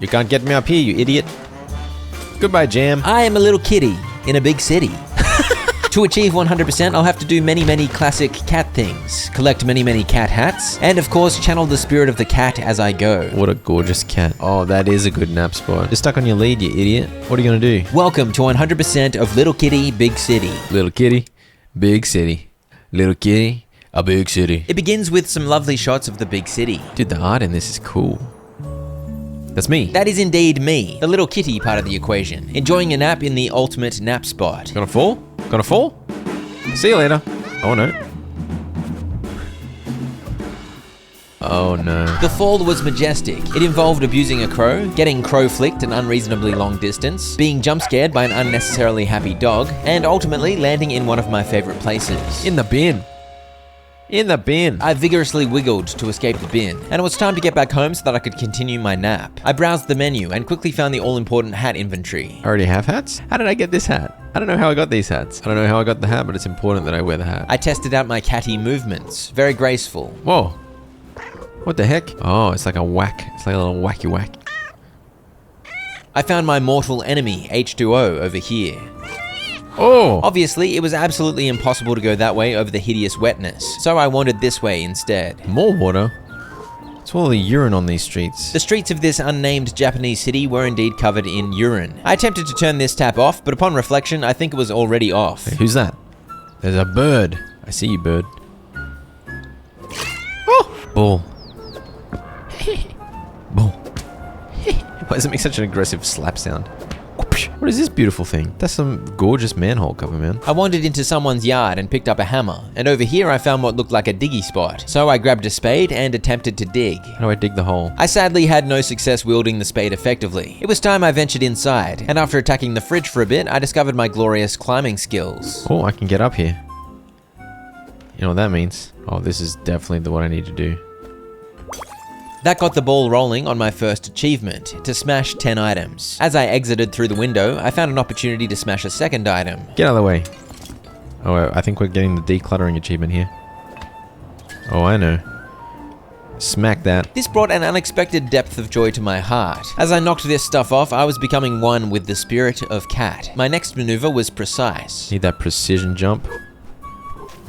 You can't get me up here, you idiot. Goodbye, Jam. I am a little kitty in a big city. To achieve 100%, I'll have to do many classic cat things, collect many cat hats, and of course, channel the spirit of the cat as I go. What a gorgeous cat. Oh, that is a good nap spot. You're stuck on your lead, you idiot. What are you gonna do? Welcome to 100% of Little Kitty, Big City. Little kitty, big city. Little kitty, a big city. It begins with some lovely shots of the big city. Dude, the art in this is cool. That's me. That is indeed me, the little kitty part of the equation, enjoying a nap in the ultimate nap spot. Gonna fall? Gonna fall? See you later. Oh no. Oh no. The fall was majestic. It involved abusing a crow, getting crow flicked an unreasonably long distance, being jump scared by an unnecessarily happy dog, and ultimately landing in one of my favorite places. In the bin. In the bin. I vigorously wiggled to escape the bin, and it was time to get back home so that I could continue my nap. I browsed the menu and quickly found the all-important hat inventory. I already have hats? How did I get this hat? I don't know how I got these hats. I don't know how I got the hat, but it's important that I wear the hat. I tested out my catty movements. Very graceful. Whoa. What the heck? Oh, it's like a whack. It's like a little wacky whack. I found my mortal enemy, H2O, over here. Oh! Obviously, it was absolutely impossible to go that way over the hideous wetness, so I wandered this way instead. More water? It's all the urine on these streets. The streets of this unnamed Japanese city were indeed covered in urine. I attempted to turn this tap off, but upon reflection, I think it was already off. Hey, who's that? There's a bird. I see you, bird. Oh! Bull. Bull. Why does it make such an aggressive slap sound? What is this beautiful thing? That's some gorgeous manhole cover, man. I wandered into someone's yard and picked up a hammer, and over here I found what looked like a diggy spot. So I grabbed a spade and attempted to dig. How do I dig the hole? I sadly had no success wielding the spade effectively. It was time I ventured inside, and after attacking the fridge for a bit, I discovered my glorious climbing skills. Oh, I can get up here. You know what that means? Oh, this is definitely what I need to do. That got the ball rolling on my first achievement, to smash 10 items. As I exited through the window, I found an opportunity to smash a second item. Get out of the way. Oh, I think we're getting the decluttering achievement here. Oh, I know. Smack that. This brought an unexpected depth of joy to my heart. As I knocked this stuff off, I was becoming one with the spirit of cat. My next maneuver was precise. Need that precision jump.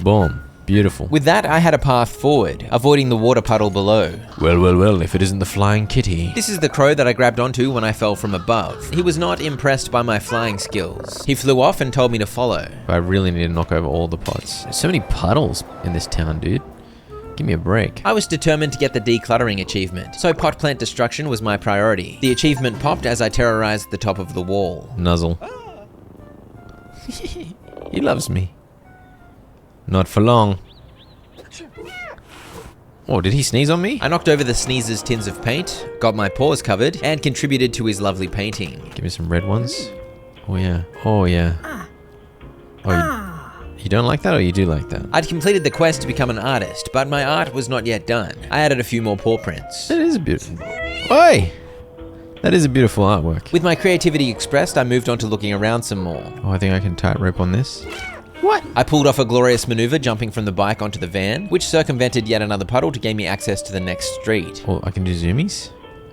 Boom. Beautiful. With that, I had a path forward, avoiding the water puddle below. Well, if it isn't the flying kitty. This is the crow that I grabbed onto when I fell from above. He was not impressed by my flying skills. He flew off and told me to follow. I really need to knock over all the pots. There's so many puddles in this town, dude. Give me a break. I was determined to get the decluttering achievement, so pot plant destruction was my priority. The achievement popped as I terrorized the top of the wall. Nuzzle. He loves me. Not for long. Oh, did he sneeze on me? I knocked over the sneezer's tins of paint, got my paws covered, and contributed to his lovely painting. Give me some red ones. Oh yeah. Oh yeah. Oh, you don't like that or you do like that? I'd completed the quest to become an artist, but my art was not yet done. I added a few more paw prints. That is beautiful. Oi! That is a beautiful artwork. With my creativity expressed, I moved on to looking around some more. Oh, I think I can tightrope on this. What? I pulled off a glorious maneuver jumping from the bike onto the van, which circumvented yet another puddle to gain me access to the next street. Oh, I can do zoomies?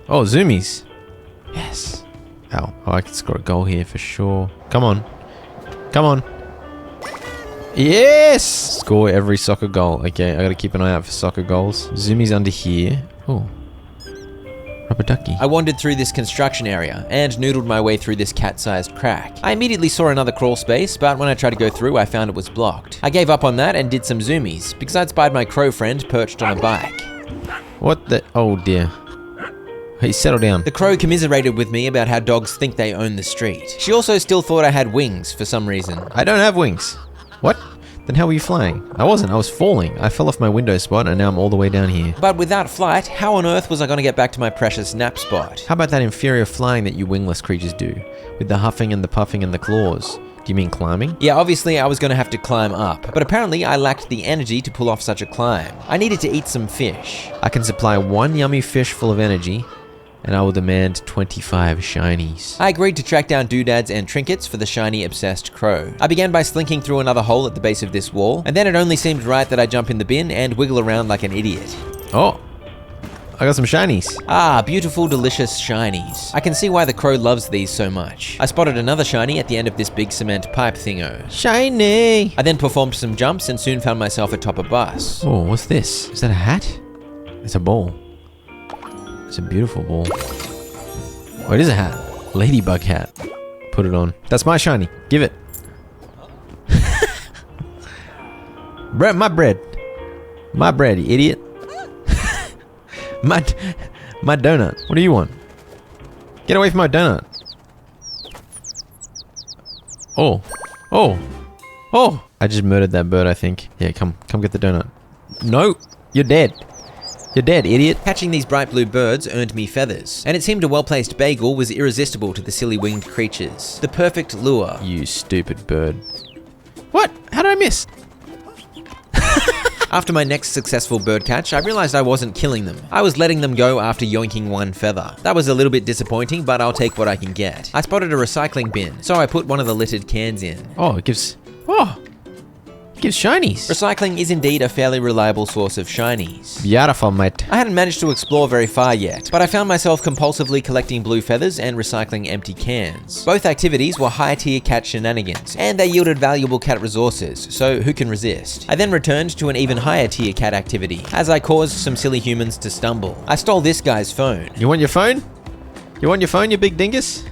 Oh, zoomies. Yes. Ow. Oh, I can score a goal here for sure. Come on. Come on. Yes! Score every soccer goal. Okay, I gotta keep an eye out for soccer goals. Zoomies under here. Oh. Rubber ducky. I wandered through this construction area and noodled my way through this cat-sized crack. I immediately saw another crawl space, but when I tried to go through, I found it was blocked. I gave up on that and did some zoomies, because I'd spied my crow friend perched on a bike. What the? Oh dear. Hey, settle down. The crow commiserated with me about how dogs think they own the street. She also still thought I had wings for some reason. I don't have wings. What? Then how were you flying? I wasn't, I was falling. I fell off my window spot and now I'm all the way down here. But without flight, how on earth was I going to get back to my precious nap spot? How about that inferior flying that you wingless creatures do? With the huffing and the puffing and the claws. Do you mean climbing? Yeah, obviously I was going to have to climb up, but apparently I lacked the energy to pull off such a climb. I needed to eat some fish. I can supply one yummy fish full of energy, and I will demand 25 shinies. I agreed to track down doodads and trinkets for the shiny-obsessed crow. I began by slinking through another hole at the base of this wall, and then it only seemed right that I jump in the bin and wiggle around like an idiot. Oh. I got some shinies. Ah, beautiful, delicious shinies. I can see why the crow loves these so much. I spotted another shiny at the end of this big cement pipe thingo. Shiny! I then performed some jumps and soon found myself atop a bus. Oh, what's this? Is that a hat? It's a ball. It's a beautiful ball. Oh, it is a hat. Ladybug hat. Put it on. That's my shiny. Give it. Bread, my bread. My bread, you idiot. my donut. What do you want? Get away from my donut. Oh. Oh. Oh. I just murdered that bird, I think. Yeah, come get the donut. No, you're dead. You're dead, idiot. Catching these bright blue birds earned me feathers, and it seemed a well-placed bagel was irresistible to the silly winged creatures. The perfect lure. You stupid bird. What? How did I miss? After my next successful bird catch, I realized I wasn't killing them. I was letting them go after yoinking one feather. That was a little bit disappointing, but I'll take what I can get. I spotted a recycling bin, so I put one of the littered cans in. Oh, it gives... Oh! It gives shinies. Recycling is indeed a fairly reliable source of shinies. Beautiful, mate. I hadn't managed to explore very far yet, but I found myself compulsively collecting blue feathers and recycling empty cans. Both activities were high-tier cat shenanigans, and they yielded valuable cat resources, so who can resist? I then returned to an even higher-tier cat activity, as I caused some silly humans to stumble. I stole this guy's phone. You want your phone? You want your phone, you big dingus?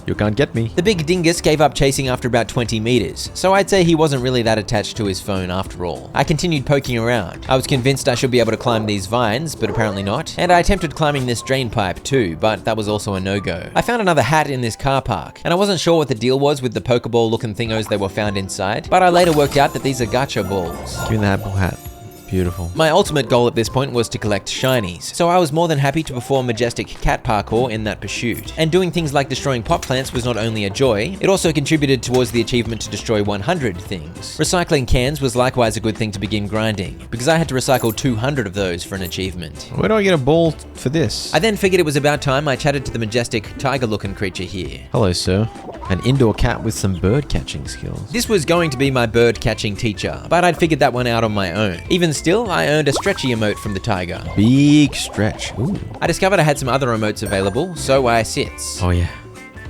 You can't get me. The big dingus gave up chasing after about 20 meters, so I'd say he wasn't really that attached to his phone after all. I continued poking around. I was convinced I should be able to climb these vines, but apparently not, and I attempted climbing this drain pipe too, but that was also a no-go. I found another hat in this car park, and I wasn't sure what the deal was with the Pokeball-looking thingos they were found inside, but I later worked out that these are gacha balls. Give me the apple hat. Beautiful. My ultimate goal at this point was to collect shinies, so I was more than happy to perform majestic cat parkour in that pursuit. And doing things like destroying pot plants was not only a joy, it also contributed towards the achievement to destroy 100 things. Recycling cans was likewise a good thing to begin grinding, because I had to recycle 200 of those for an achievement. Where do I get a ball for this? I then figured it was about time I chatted to the majestic tiger-looking creature here. Hello, sir. An indoor cat with some bird catching skills. This was going to be my bird catching teacher, but I'd figured that one out on my own. Even still, I earned a stretchy emote from the tiger. Big stretch. Ooh. I discovered I had some other emotes available, so I sits. Oh yeah,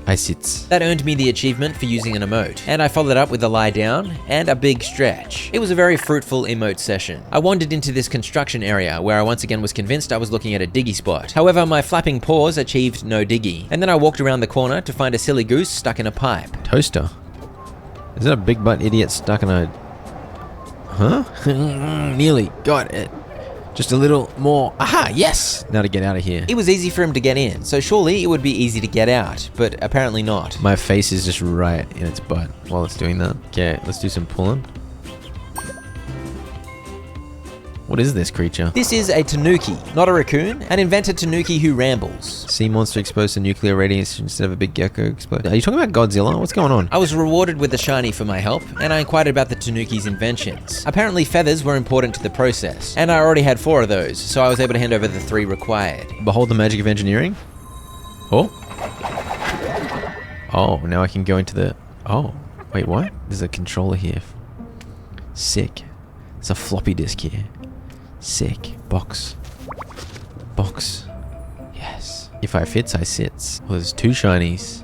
I sits. That earned me the achievement for using an emote, and I followed up with a lie down and a big stretch. It was a very fruitful emote session. I wandered into this construction area where I once again was convinced I was looking at a diggy spot. However, my flapping paws achieved no diggy, and then I walked around the corner to find a silly goose stuck in a pipe. Toaster. Is that a big butt idiot stuck in a... Huh? Nearly got it. Just a little more. Aha, yes! Now to get out of here. It was easy for him to get in, so surely it would be easy to get out, but apparently not. My face is just right in its butt while it's doing that. Okay, let's do some pulling. What is this creature? This is a tanuki, not a raccoon, an invented tanuki who rambles. Sea monster exposed to nuclear radiation instead of a big gecko explode. Are you talking about Godzilla? What's going on? I was rewarded with a shiny for my help, and I inquired about the tanuki's inventions. Apparently feathers were important to the process, and I already had 4 of those, so I was able to hand over the 3 required. Behold the magic of engineering. Oh. Oh, now I can go into the... Oh, wait, what? There's a controller here. Sick. There's a floppy disk here. Sick. Box. Box. Yes. If I fits, I sits. Well, there's 2 shinies.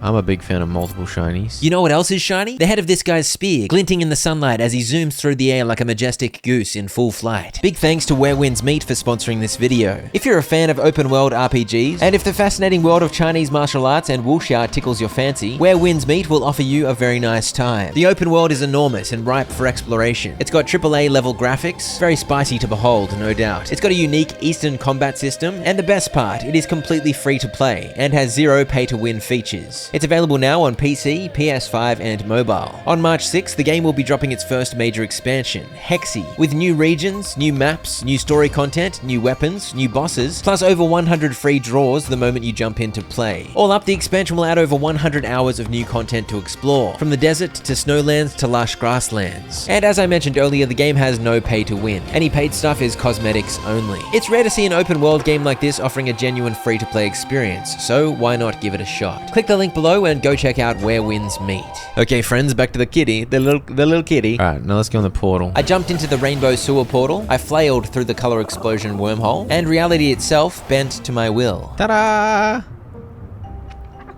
I'm a big fan of multiple shinies. You know what else is shiny? The head of this guy's spear, glinting in the sunlight as he zooms through the air like a majestic goose in full flight. Big thanks to Where Winds Meet for sponsoring this video. If you're a fan of open world RPGs, and if the fascinating world of Chinese martial arts and wuxia tickles your fancy, Where Winds Meet will offer you a very nice time. The open world is enormous and ripe for exploration. It's got AAA level graphics, very spicy to behold, no doubt. It's got a unique Eastern combat system, and the best part, it is completely free to play, and has 0 pay-to-win features. It's available now on PC, PS5, and mobile. On March 6th, the game will be dropping its first major expansion, Hexi, with new regions, new maps, new story content, new weapons, new bosses, plus over 100 free draws the moment you jump in to play. All up, the expansion will add over 100 hours of new content to explore, from the desert to snowlands to lush grasslands. And as I mentioned earlier, the game has no pay to win. Any paid stuff is cosmetics only. It's rare to see an open world game like this offering a genuine free-to-play experience, so why not give it a shot? Click the link below and go check out where winds meet. Okay, friends, back to the kitty, the little kitty. Alright, now let's go in the portal. I jumped into the rainbow sewer portal, I flailed through the color explosion wormhole, and reality itself bent to my will. Ta-da!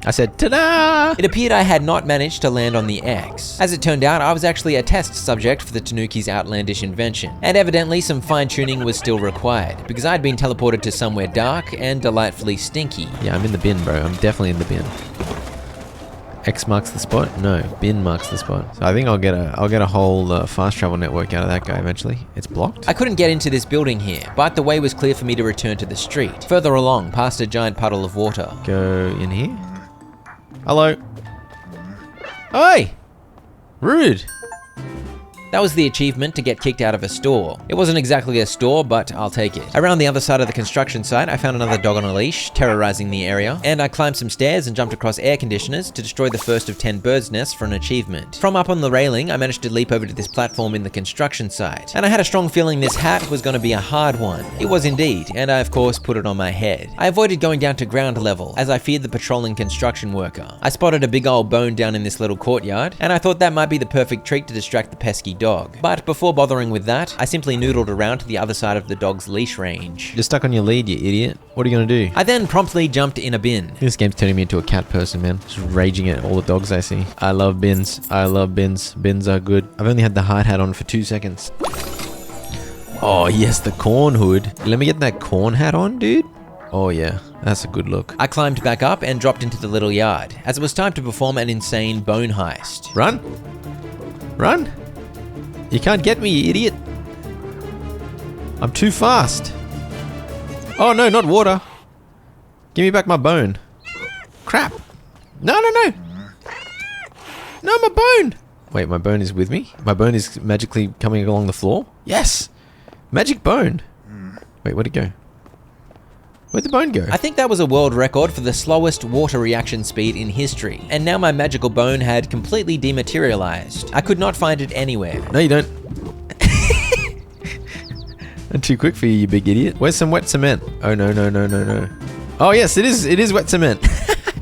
I said, ta-da! It appeared I had not managed to land on the X. As it turned out, I was actually a test subject for the Tanuki's outlandish invention, and evidently some fine-tuning was still required, because I'd been teleported to somewhere dark and delightfully stinky. Yeah, I'm in the bin, bro. I'm definitely in the bin. X marks the spot? No, bin marks the spot. So I think I'll get a whole fast travel network out of that guy eventually. It's blocked? I couldn't get into this building here, but the way was clear for me to return to the street, further along, past a giant puddle of water. Go in here. Hello. Oi! Rude. That was the achievement to get kicked out of a store. It wasn't exactly a store, but I'll take it. Around the other side of the construction site, I found another dog on a leash, terrorizing the area, and I climbed some stairs and jumped across air conditioners to destroy the first of 10 birds' nests for an achievement. From up on the railing, I managed to leap over to this platform in the construction site, and I had a strong feeling this hat was going to be a hard one. It was indeed, and I of course put it on my head. I avoided going down to ground level, as I feared the patrolling construction worker. I spotted a big old bone down in this little courtyard, and I thought that might be the perfect treat to distract the pesky dog. But before bothering with that, I simply noodled around to the other side of the dog's leash range. You're stuck on your lead, you idiot. What are you gonna do? I then promptly jumped in a bin. This game's turning me into a cat person, man. Just raging at all the dogs I see. I love bins. I love bins. Bins are good. I've only had the hard hat on for 2 seconds. Oh, yes, the corn hood. Let me get that corn hat on, dude. Oh, yeah. That's a good look. I climbed back up and dropped into the little yard, as it was time to perform an insane bone heist. Run. Run. You can't get me, you idiot. I'm too fast. Oh, no, not water. Give me back my bone. Crap. No, no, no. No, my bone. Wait, my bone is with me? My bone is magically coming along the floor? Yes. Magic bone. Wait, where'd it go? Where'd the bone go? I think that was a world record for the slowest water reaction speed in history, and now my magical bone had completely dematerialized. I could not find it anywhere. No, you don't. I'm too quick for you, you big idiot. Where's some wet cement? Oh, no, no, no, no, no. Oh, yes, it is wet cement.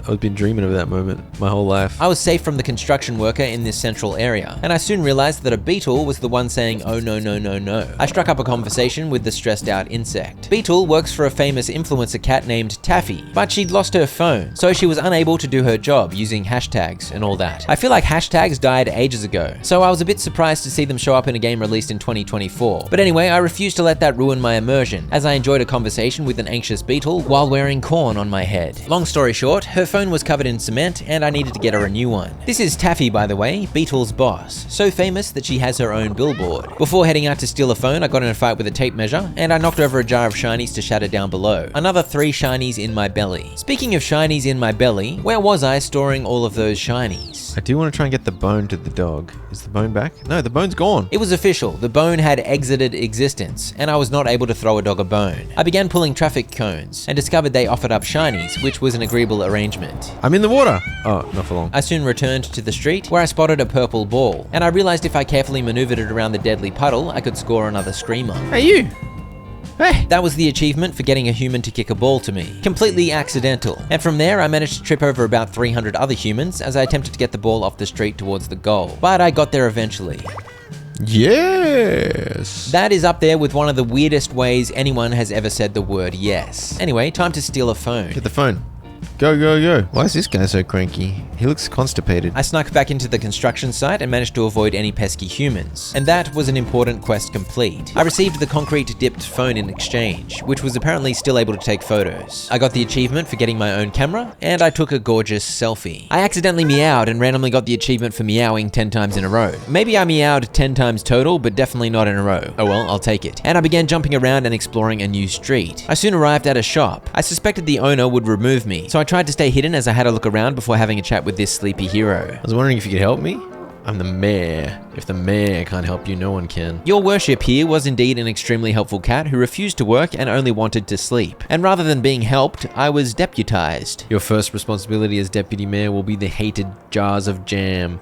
I've been dreaming of that moment my whole life. I was safe from the construction worker in this central area, and I soon realized that a beetle was the one saying, oh no, no, no, no. I struck up a conversation with the stressed out insect. Beetle works for a famous influencer cat named Taffy, but she'd lost her phone, so she was unable to do her job using hashtags and all that. I feel like hashtags died ages ago, so I was a bit surprised to see them show up in a game released in 2024. But anyway, I refused to let that ruin my immersion, as I enjoyed a conversation with an anxious beetle while wearing corn on my head. Long story short, her phone was covered in cement and I needed to get her a new one. This is Taffy, by the way, Beetle's boss, so famous that she has her own billboard. Before heading out to steal a phone, I got in a fight with a tape measure and I knocked over a jar of shinies to shatter down below. Another 3 shinies in my belly. Speaking of shinies in my belly, where was I storing all of those shinies? I do want to try and get the bone to the dog. Is the bone back? No, the bone's gone. It was official, the bone had exited existence, and I was not able to throw a dog a bone. I began pulling traffic cones, and discovered they offered up shinies, which was an agreeable arrangement. I'm in the water. Oh, not for long. I soon returned to the street, where I spotted a purple ball, and I realized if I carefully maneuvered it around the deadly puddle, I could score another screamer. Hey, you! Hey! That was the achievement for getting a human to kick a ball to me. Completely accidental. And from there, I managed to trip over about 300 other humans as I attempted to get the ball off the street towards the goal. But I got there eventually. Yes! That is up there with one of the weirdest ways anyone has ever said the word yes. Anyway, time to steal a phone. Get the phone. Go, go, go. Why is this guy so cranky? He looks constipated. I snuck back into the construction site and managed to avoid any pesky humans. And that was an important quest complete. I received the concrete-dipped phone in exchange, which was apparently still able to take photos. I got the achievement for getting my own camera, and I took a gorgeous selfie. I accidentally meowed and randomly got the achievement for meowing 10 times in a row. Maybe I meowed 10 times total, but definitely not in a row. Oh well, I'll take it. And I began jumping around and exploring a new street. I soon arrived at a shop. I suspected the owner would remove me, so I tried to stay hidden as I had a look around before having a chat with this sleepy hero. I was wondering if you could help me? I'm the mayor. If the mayor can't help you, no one can. Your worship here was indeed an extremely helpful cat who refused to work and only wanted to sleep. And rather than being helped, I was deputized. Your first responsibility as deputy mayor will be the hated jars of jam.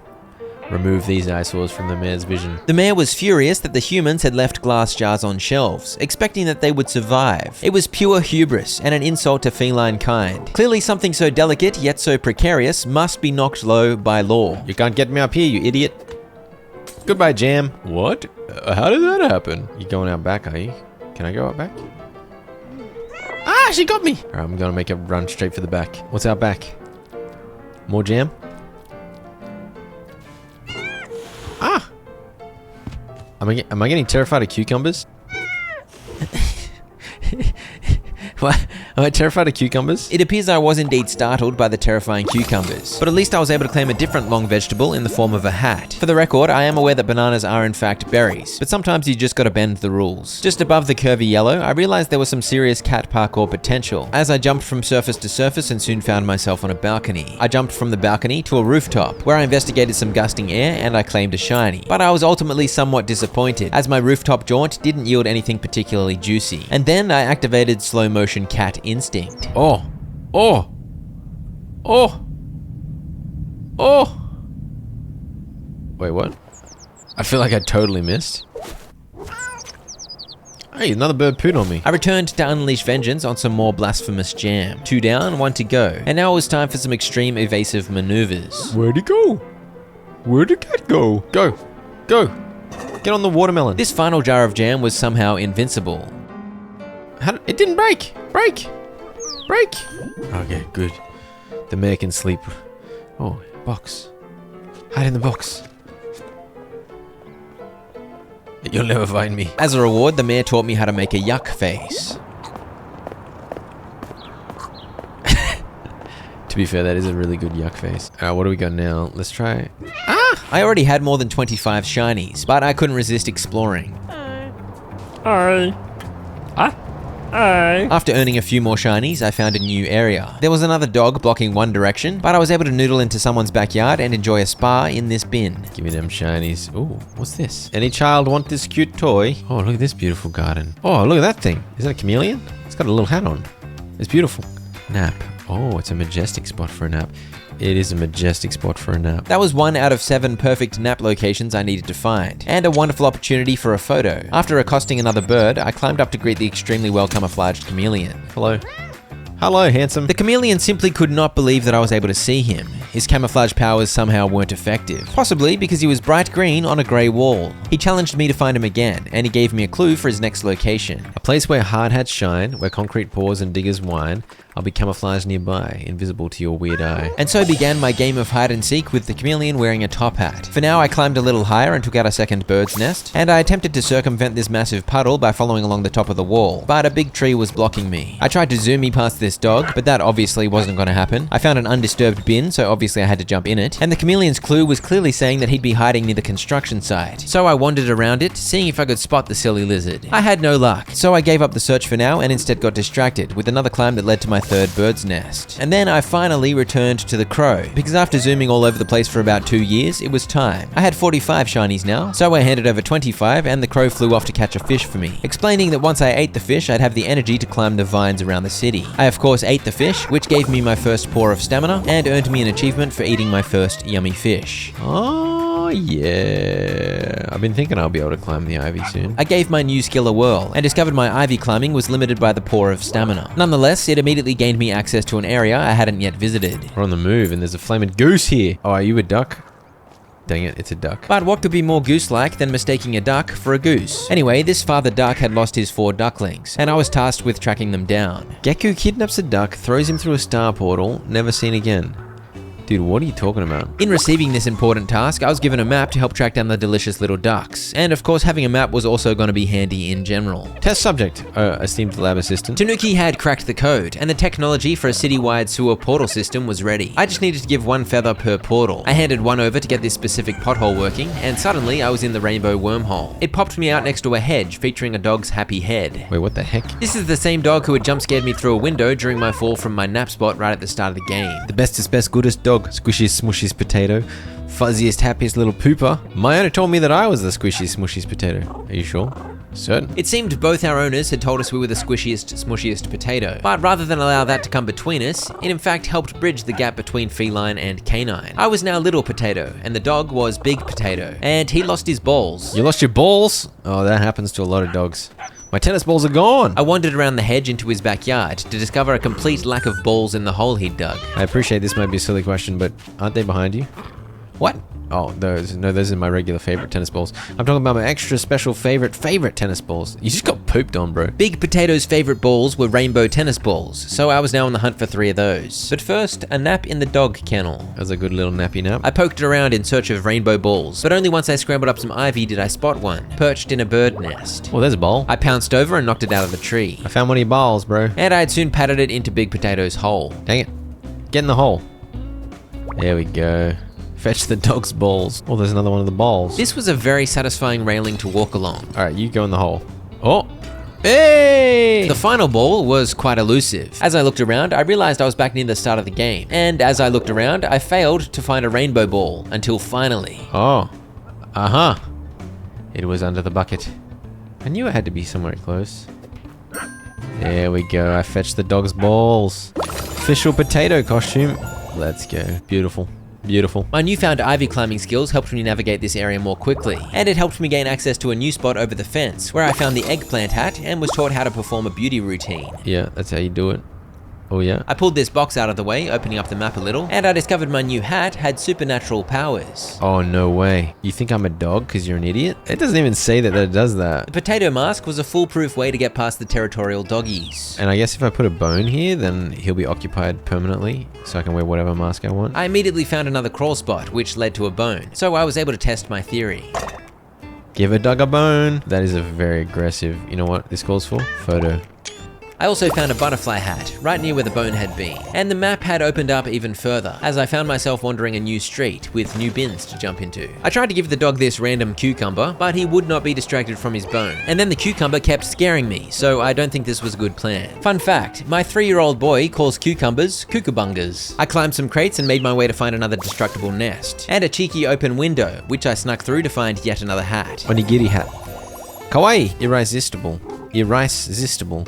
Remove these eyesores from the mayor's vision. The mayor was furious that the humans had left glass jars on shelves, expecting that they would survive. It was pure hubris and an insult to feline kind. Clearly something so delicate yet so precarious must be knocked low by law. You can't get me up here, you idiot. Goodbye, Jam. What? How did that happen? You going out back, are you? Can I go out back? Ah, she got me! Alright, I'm gonna make a run straight for the back. What's out back? More jam? Ah! Am I getting terrified of cucumbers? What? Am I terrified of cucumbers? It appears I was indeed startled by the terrifying cucumbers, but at least I was able to claim a different long vegetable in the form of a hat. For the record, I am aware that bananas are in fact berries, but sometimes you just gotta bend the rules. Just above the curvy yellow, I realized there was some serious cat parkour potential, as I jumped from surface to surface and soon found myself on a balcony. I jumped from the balcony to a rooftop, where I investigated some gusting air and I claimed a shiny. But I was ultimately somewhat disappointed, as my rooftop jaunt didn't yield anything particularly juicy. And then I activated slow motion cat instinct. Oh! Oh! Oh! Oh! Wait, what? I feel like I totally missed. Hey, another bird pooed on me. I returned to unleash vengeance on some more blasphemous jam. 2 down, 1 to go. And now it was time for some extreme evasive maneuvers. Where'd he go? Where'd the cat go? Go! Go! Get on the watermelon. This final jar of jam was somehow invincible. It didn't break! Break! Break! Okay, good. The mayor can sleep. Oh, box. Hide in the box. You'll never find me. As a reward, the mayor taught me how to make a yuck face. To be fair, that is a really good yuck face. Alright, what do we got now? Let's try... Ah! I already had more than 25 shinies, but I couldn't resist exploring. After earning a few more shinies, I found a new area. There was another dog blocking one direction, but I was able to noodle into someone's backyard and enjoy a spa in this bin. Give me them shinies. Ooh, what's this? Any child want this cute toy? Oh, look at this beautiful garden. Oh, look at that thing. Is that a chameleon? It's got a little hat on. It's beautiful. Nap. Oh, it's a majestic spot for a nap. It is a majestic spot for a nap. That was 1 out of 7 perfect nap locations I needed to find, and a wonderful opportunity for a photo. After accosting another bird, I climbed up to greet the extremely well camouflaged chameleon. Hello. Hello, handsome. The chameleon simply could not believe that I was able to see him. His camouflage powers somehow weren't effective, possibly because he was bright green on a grey wall. He challenged me to find him again, and he gave me a clue for his next location. A place where hard hats shine, where concrete pours and diggers whine. I'll be camouflaged nearby, invisible to your weird eye. And so began my game of hide and seek with the chameleon wearing a top hat. For now, I climbed a little higher and took out a second bird's nest, and I attempted to circumvent this massive puddle by following along the top of the wall, but a big tree was blocking me. I tried to zoom me past this dog, but that obviously wasn't going to happen. I found an undisturbed bin, so obviously I had to jump in it, and the chameleon's clue was clearly saying that he'd be hiding near the construction site. So I wandered around it, seeing if I could spot the silly lizard. I had no luck, so I gave up the search for now and instead got distracted with another climb that led to my third bird's nest. And then I finally returned to the crow, because after zooming all over the place for about 2 years, it was time. I had 45 shinies now, so I handed over 25 and the crow flew off to catch a fish for me, explaining that once I ate the fish, I'd have the energy to climb the vines around the city. I of course ate the fish, which gave me my first pour of stamina and earned me an achievement for eating my first yummy fish. Oh yeah, I've been thinking I'll be able to climb the ivy soon. I gave my new skill a whirl and discovered my ivy climbing was limited by the pour of stamina. Nonetheless, it immediately gained me access to an area I hadn't yet visited. We're on the move and there's a flaming goose here. Oh, are you a duck? Dang it, it's a duck. But what could be more goose-like than mistaking a duck for a goose? Anyway, this father duck had lost his 4 ducklings, and I was tasked with tracking them down. Gekko kidnaps a duck, throws him through a star portal, never seen again. Dude, what are you talking about? In receiving this important task, I was given a map to help track down the delicious little ducks. And of course, having a map was also going to be handy in general. Test subject, esteemed lab assistant. Tanuki had cracked the code, and the technology for a citywide sewer portal system was ready. I just needed to give 1 feather per portal. I handed 1 over to get this specific pothole working, and suddenly I was in the rainbow wormhole. It popped me out next to a hedge featuring a dog's happy head. Wait, what the heck? This is the same dog who had jump scared me through a window during my fall from my nap spot right at the start of the game. The bestest, best, goodest dog. Squishiest, smushiest potato. Fuzziest, happiest little pooper. My owner told me that I was the squishiest, smushiest potato. Are you sure? Certain. It seemed both our owners had told us we were the squishiest, smushiest potato, but rather than allow that to come between us, it in fact helped bridge the gap between feline and canine. I was now little potato, and the dog was big potato, and he lost his balls. You lost your balls? Oh, that happens to a lot of dogs. My tennis balls are gone. I wandered around the hedge into his backyard to discover a complete lack of balls in the hole he'd dug. I appreciate this might be a silly question, but aren't they behind you? What? Oh, those. No, those are my regular favorite tennis balls. I'm talking about my extra special favorite tennis balls. You just got pooped on, bro. Big Potato's favorite balls were rainbow tennis balls, so I was now on the hunt for 3 of those. But first, a nap in the dog kennel. That was a good little nappy nap. I poked around in search of rainbow balls, but only once I scrambled up some ivy did I spot one, perched in a bird nest. Well, there's a ball. I pounced over and knocked it out of the tree. I found one of your balls, bro. And I had soon patted it into Big Potato's hole. Dang it. Get in the hole. There we go. Fetch the dog's balls. Oh, there's another one of the balls. This was a very satisfying railing to walk along. All right, you go in the hole. Oh. Hey! The final ball was quite elusive. As I looked around, I realized I was back near the start of the game. And as I looked around, I failed to find a rainbow ball until finally. Oh. Uh-huh. It was under the bucket. I knew it had to be somewhere close. There we go. I fetched the dog's balls. Official potato costume. Let's go. Beautiful. Beautiful. My newfound ivy climbing skills helped me navigate this area more quickly, and it helped me gain access to a new spot over the fence, where I found the eggplant hat and was taught how to perform a beauty routine. Yeah, that's how you do it. Oh yeah? I pulled this box out of the way, opening up the map a little, and I discovered my new hat had supernatural powers. Oh, no way. You think I'm a dog because you're an idiot? It doesn't even say that it does that. The potato mask was a foolproof way to get past the territorial doggies. And I guess if I put a bone here, then he'll be occupied permanently, so I can wear whatever mask I want. I immediately found another crawl spot, which led to a bone, so I was able to test my theory. Give a dog a bone. That is a very aggressive, you know what this calls for? Photo. I also found a butterfly hat, right near where the bone had been, and the map had opened up even further, as I found myself wandering a new street with new bins to jump into. I tried to give the dog this random cucumber, but he would not be distracted from his bone, and then the cucumber kept scaring me, so I don't think this was a good plan. Fun fact, my 3-year-old boy calls cucumbers cucubungas. I climbed some crates and made my way to find another destructible nest, and a cheeky open window, which I snuck through to find yet another hat. Onigiri hat. Kawaii. Irresistible. Irresistible.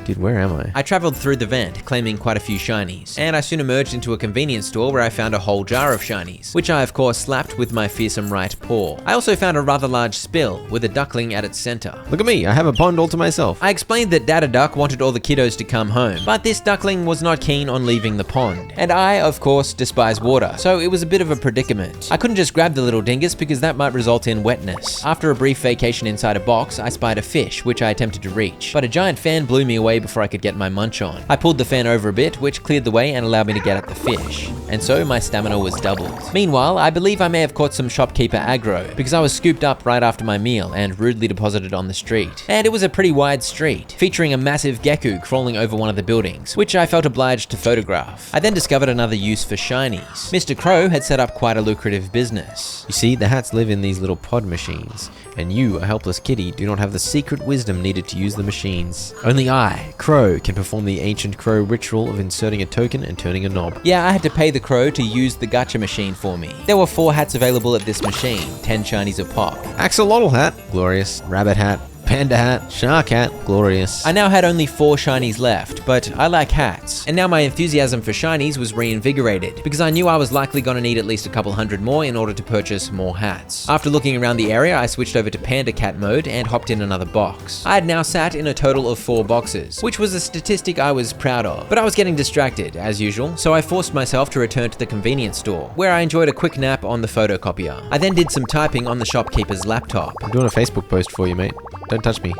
Dude, where am I? I traveled through the vent, claiming quite a few shinies, and I soon emerged into a convenience store where I found a whole jar of shinies, which I of course slapped with my fearsome right paw. I also found a rather large spill, with a duckling at its center. Look at me, I have a pond all to myself. I explained that Dada Duck wanted all the kiddos to come home, but this duckling was not keen on leaving the pond. And I, of course, despise water, so it was a bit of a predicament. I couldn't just grab the little dingus because that might result in wetness. After a brief vacation inside a box, I spied a fish, which I attempted to reach, but a giant fan blew me away before I could get my munch on. I pulled the fan over a bit, which cleared the way and allowed me to get at the fish. And so my stamina was doubled. Meanwhile, I believe I may have caught some shopkeeper aggro, because I was scooped up right after my meal and rudely deposited on the street. And it was a pretty wide street, featuring a massive gecko crawling over one of the buildings, which I felt obliged to photograph. I then discovered another use for shinies. Mr. Crow had set up quite a lucrative business. You see, the hats live in these little pod machines, and you, a helpless kitty, do not have the secret wisdom needed to use the machines. Only I, Crow, can perform the ancient crow ritual of inserting a token and turning a knob. Yeah, I had to pay the crow to use the gacha machine for me. There were 4 hats available at this machine, 10 shinies a pop. Axolotl hat, glorious. Rabbit hat, panda hat, shark hat, glorious. I now had only 4 shinies left, but I like hats. And now my enthusiasm for shinies was reinvigorated, because I knew I was likely gonna need at least a couple hundred more in order to purchase more hats. After looking around the area, I switched over to panda cat mode and hopped in another box. I had now sat in a total of 4 boxes, which was a statistic I was proud of. But I was getting distracted, as usual, so I forced myself to return to the convenience store, where I enjoyed a quick nap on the photocopier. I then did some typing on the shopkeeper's laptop. I'm doing a Facebook post for you, mate. Don't touch me.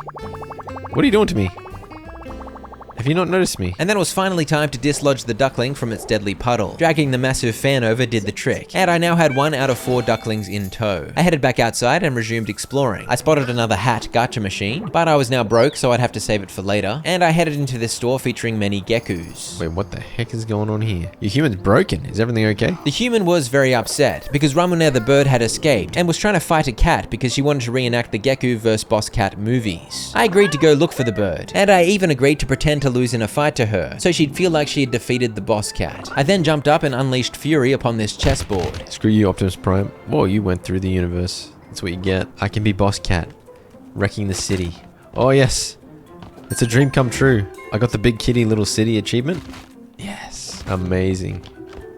What are you doing to me? Have you not noticed me? And then it was finally time to dislodge the duckling from its deadly puddle. Dragging the massive fan over did the trick, and I now had 1 out of 4 ducklings in tow. I headed back outside and resumed exploring. I spotted another hat gacha machine, but I was now broke, so I'd have to save it for later, and I headed into this store featuring many geckos. Wait, what the heck is going on here? Your human's broken. Is everything okay? The human was very upset, because Ramune the bird had escaped, and was trying to fight a cat because she wanted to reenact the Gecko vs Boss Cat movies. I agreed to go look for the bird, and I even agreed to pretend to lose in a fight to her, so she'd feel like she had defeated the boss cat. I then jumped up and unleashed fury upon this chessboard. Screw you, Optimus Prime. Whoa, you went through the universe. That's what you get. I can be Boss Cat, wrecking the city. Oh, yes. It's a dream come true. I got the Big Kitty Little City achievement. Yes. Amazing.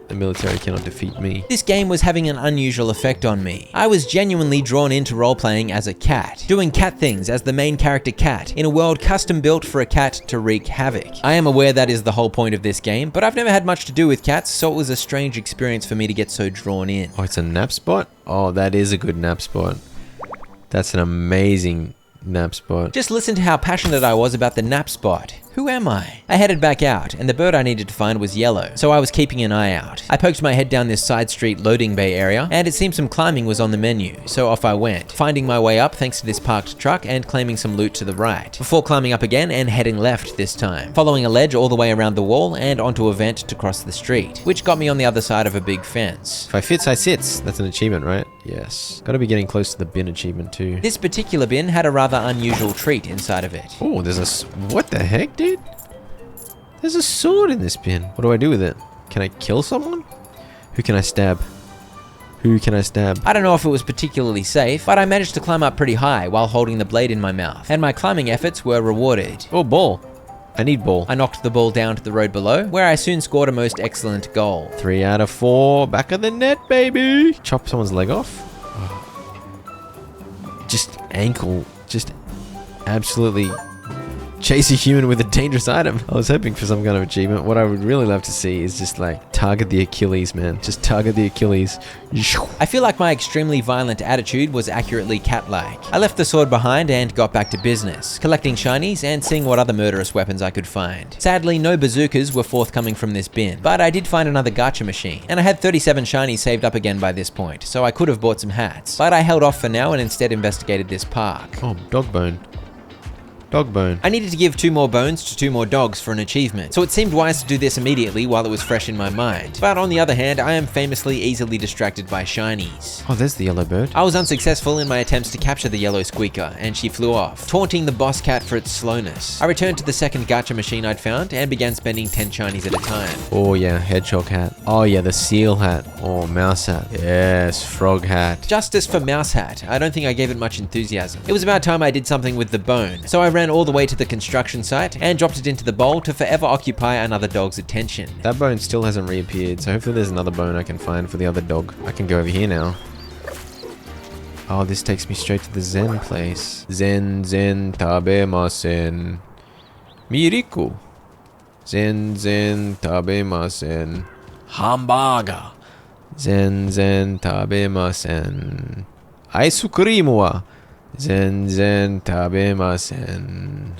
The military cannot defeat me. This game was having an unusual effect on me. I was genuinely drawn into role-playing as a cat, doing cat things as the main character cat, in a world custom built for a cat to wreak havoc. I am aware that is the whole point of this game, but I've never had much to do with cats, so it was a strange experience for me to get so drawn in. Oh, it's a nap spot? Oh, that is a good nap spot. That's an amazing nap spot. Just listen to how passionate I was about the nap spot. Who am I? I headed back out, and the bird I needed to find was yellow, so I was keeping an eye out. I poked my head down this side street loading bay area, and it seemed some climbing was on the menu, so off I went, finding my way up thanks to this parked truck and claiming some loot to the right, before climbing up again and heading left this time, following a ledge all the way around the wall and onto a vent to cross the street, which got me on the other side of a big fence. If I fits, I sits. That's an achievement, right? Yes. Gotta be getting close to the bin achievement too. This particular bin had a rather unusual treat inside of it. Oh, there's a... What the heck, dude? There's a sword in this bin. What do I do with it? Can I kill someone? Who can I stab? Who can I stab? I don't know if it was particularly safe, but I managed to climb up pretty high while holding the blade in my mouth, and my climbing efforts were rewarded. Oh, ball. I need ball. I knocked the ball down to the road below, where I soon scored a most excellent goal. 3 out of 4. Back of the net, baby. Chop someone's leg off. Oh. Just ankle. Just absolutely chase a human with a dangerous item. I was hoping for some kind of achievement. What I would really love to see is just like target the Achilles, man. Just target the Achilles. I feel like my extremely violent attitude was accurately cat-like. I left the sword behind and got back to business, collecting shinies and seeing what other murderous weapons I could find. Sadly, no bazookas were forthcoming from this bin, but I did find another gacha machine, and I had 37 shinies saved up again by this point, so I could have bought some hats. But I held off for now and instead investigated this park. Oh, dog bone. Dog bone. I needed to give 2 more bones to 2 more dogs for an achievement, so it seemed wise to do this immediately while it was fresh in my mind. But on the other hand, I am famously easily distracted by shinies. Oh, there's the yellow bird. I was unsuccessful in my attempts to capture the yellow squeaker, and she flew off, taunting the boss cat for its slowness. I returned to the second gacha machine I'd found and began spending 10 shinies at a time. Oh yeah, hedgehog hat. Oh yeah, the seal hat. Oh, mouse hat. Yes, frog hat. Justice for mouse hat. I don't think I gave it much enthusiasm. It was about time I did something with the bone, so I ran all the way to the construction site and dropped it into the bowl to forever occupy another dog's attention. That bone still hasn't reappeared, so hopefully there's another bone I can find for the other dog. I can go over here now. Oh, this takes me straight to the Zen place. Zen tabemasen. Miriku. Zen tabemasen. Hamburger. Zen tabemasen. Ice cream wa. Zen tabemasen.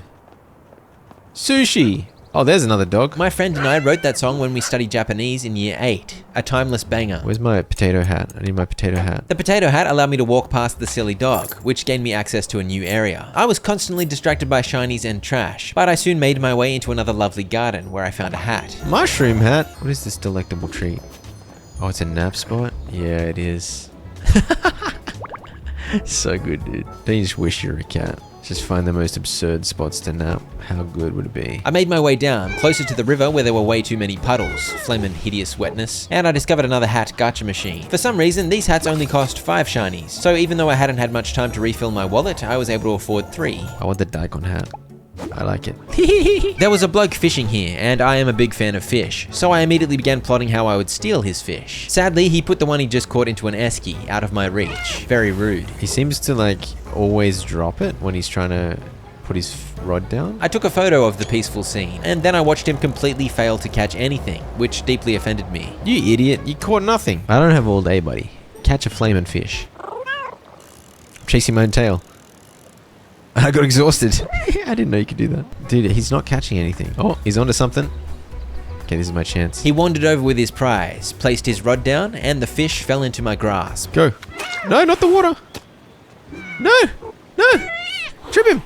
Sushi. Oh, there's another dog. My friend and I wrote that song when we studied Japanese in year 8. A timeless banger. Where's my potato hat? I need my potato hat. The potato hat allowed me to walk past the silly dog, which gained me access to a new area. I was constantly distracted by shinies and trash, but I soon made my way into another lovely garden where I found a hat. Mushroom hat? What is this delectable treat? Oh, it's a nap spot? Yeah, it is. So good, dude. Don't you just wish you're a cat? Just find the most absurd spots to nap. How good would it be? I made my way down, closer to the river where there were way too many puddles, phlegm and hideous wetness, and I discovered another hat gacha machine. For some reason, these hats only cost 5 shinies, so even though I hadn't had much time to refill my wallet, I was able to afford 3. I want the daikon hat. I like it. There was a bloke fishing here, and I am a big fan of fish, so I immediately began plotting how I would steal his fish. Sadly, he put the one he just caught into an esky, out of my reach. Very rude. He seems to like always drop it when he's trying to put his rod down. I took a photo of the peaceful scene, and then I watched him completely fail to catch anything, which deeply offended me. You idiot, you caught nothing. I don't have all day, buddy. Catch a flaming fish. I'm chasing my own tail. I got exhausted. I didn't know you could do that. Dude, he's not catching anything. Oh, he's onto something. Okay, this is my chance. He wandered over with his prize, placed his rod down, and the fish fell into my grasp. Go. No, not the water. No, no. Trip him.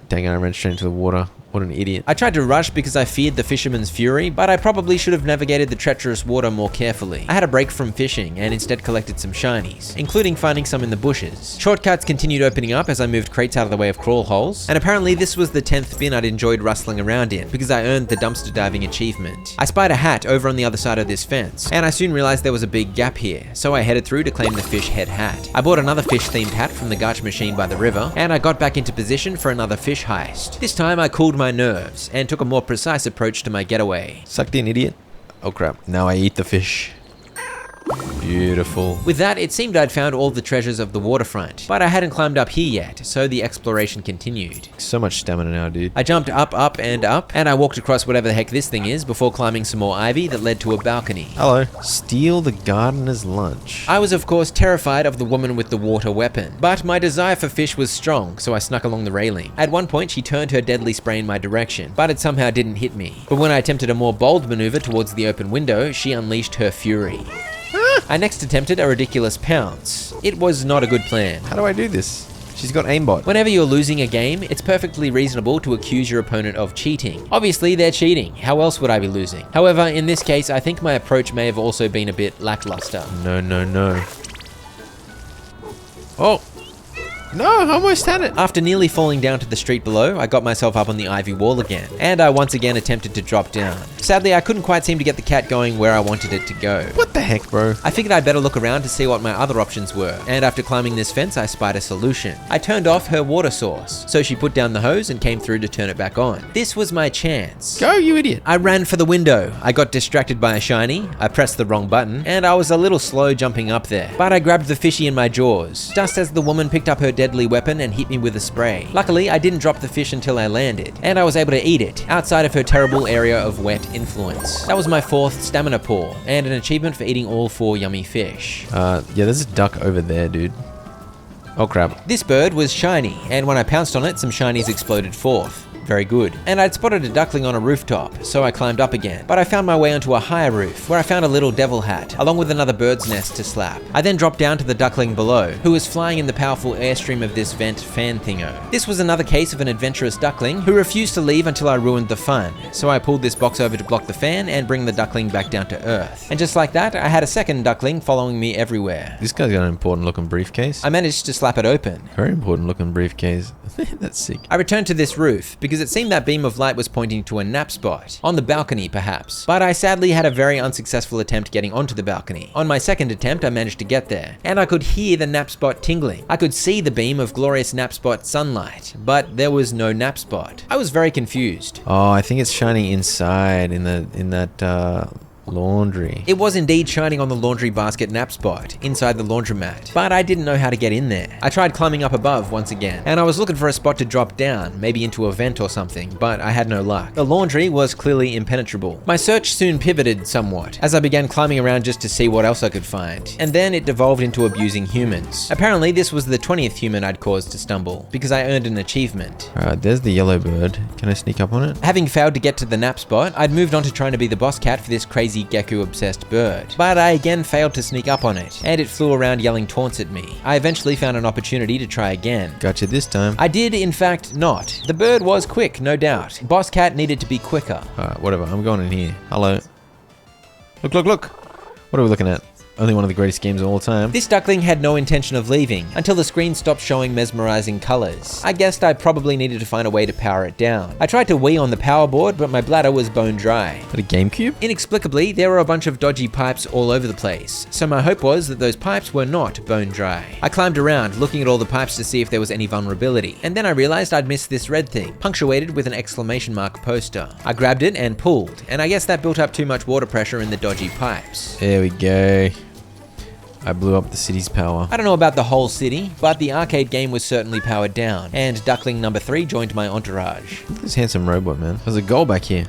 Dang it, I ran straight into the water. What an idiot. I tried to rush because I feared the fisherman's fury, but I probably should have navigated the treacherous water more carefully. I had a break from fishing and instead collected some shinies, including finding some in the bushes. Shortcuts continued opening up as I moved crates out of the way of crawl holes, and apparently this was the 10th bin I'd enjoyed rustling around in because I earned the dumpster diving achievement. I spied a hat over on the other side of this fence, and I soon realized there was a big gap here, so I headed through to claim the fish head hat. I bought another fish-themed hat from the gacha machine by the river, and I got back into position for another fish heist. This time I cooled my nerves and took a more precise approach to my getaway. Sucked in, idiot. Oh crap, now I eat the fish. Beautiful. With that, it seemed I'd found all the treasures of the waterfront, but I hadn't climbed up here yet, so the exploration continued. So much stamina now, dude. I jumped up, and I walked across whatever the heck this thing is before climbing some more ivy that led to a balcony. Hello. Steal the gardener's lunch. I was of course terrified of the woman with the water weapon, but my desire for fish was strong, so I snuck along the railing. At one point, she turned her deadly spray in my direction, but it somehow didn't hit me. But when I attempted a more bold maneuver towards the open window, she unleashed her fury. I next attempted a ridiculous pounce. It was not a good plan. How do I do this? She's got aimbot. Whenever you're losing a game, it's perfectly reasonable to accuse your opponent of cheating. Obviously, they're cheating. How else would I be losing? However, in this case, I think my approach may have also been a bit lackluster. No, no, no. Oh! No, I almost had it. After nearly falling down to the street below, I got myself up on the ivy wall again, and I once again attempted to drop down. Sadly, I couldn't quite seem to get the cat going where I wanted it to go. What the heck, bro? I figured I'd better look around to see what my other options were, and after climbing this fence, I spied a solution. I turned off her water source, so she put down the hose and came through to turn it back on. This was my chance. Go, you idiot. I ran for the window. I got distracted by a shiny, I pressed the wrong button, and I was a little slow jumping up there. But I grabbed the fishy in my jaws, just as the woman picked up her deadly weapon and hit me with a spray. Luckily, I didn't drop the fish until I landed, and I was able to eat it, outside of her terrible area of wet influence. That was my 4th stamina pour, and an achievement for eating all 4 yummy fish. Yeah, there's a duck over there, dude. Oh crap. This bird was shiny, and when I pounced on it, some shinies exploded forth. Very good. And I'd spotted a duckling on a rooftop, so I climbed up again. But I found my way onto a higher roof, where I found a little devil hat, along with another bird's nest to slap. I then dropped down to the duckling below, who was flying in the powerful airstream of this vent fan thingo. This was another case of an adventurous duckling who refused to leave until I ruined the fun, so I pulled this box over to block the fan and bring the duckling back down to earth. And just like that, I had a second duckling following me everywhere. This guy's got an important looking briefcase. I managed to slap it open. Very important looking briefcase. That's sick. I returned to this roof because it seemed that beam of light was pointing to a nap spot. On the balcony, perhaps. But I sadly had a very unsuccessful attempt getting onto the balcony. On my second attempt, I managed to get there, and I could hear the nap spot tingling. I could see the beam of glorious nap spot sunlight, but there was no nap spot. I was very confused. Oh, I think it's shining inside in that laundry. It was indeed shining on the laundry basket nap spot, inside the laundromat, but I didn't know how to get in there. I tried climbing up above once again, and I was looking for a spot to drop down, maybe into a vent or something, but I had no luck. The laundry was clearly impenetrable. My search soon pivoted somewhat, as I began climbing around just to see what else I could find, and then it devolved into abusing humans. Apparently this was the 20th human I'd caused to stumble, because I earned an achievement. Alright, there's the yellow bird. Can I sneak up on it? Having failed to get to the nap spot, I'd moved on to trying to be the boss cat for this crazy gecko-obsessed bird. But I again failed to sneak up on it, and it flew around yelling taunts at me. I eventually found an opportunity to try again. Gotcha this time. I did, in fact, not. The bird was quick, no doubt. Boss cat needed to be quicker. Alright, whatever. I'm going in here. Hello. Look, look, look! What are we looking at? Only one of the greatest games of all time. This duckling had no intention of leaving until the screen stopped showing mesmerizing colors. I guessed I probably needed to find a way to power it down. I tried to wee on the power board, but my bladder was bone dry. But a GameCube? Inexplicably, there were a bunch of dodgy pipes all over the place, so my hope was that those pipes were not bone dry. I climbed around, looking at all the pipes to see if there was any vulnerability, and then I realized I'd missed this red thing, punctuated with an exclamation mark poster. I grabbed it and pulled, and I guess that built up too much water pressure in the dodgy pipes. There we go. I blew up the city's power. I don't know about the whole city, but the arcade game was certainly powered down, and duckling number 3 joined my entourage. Look at this handsome robot, man. There's a goal back here.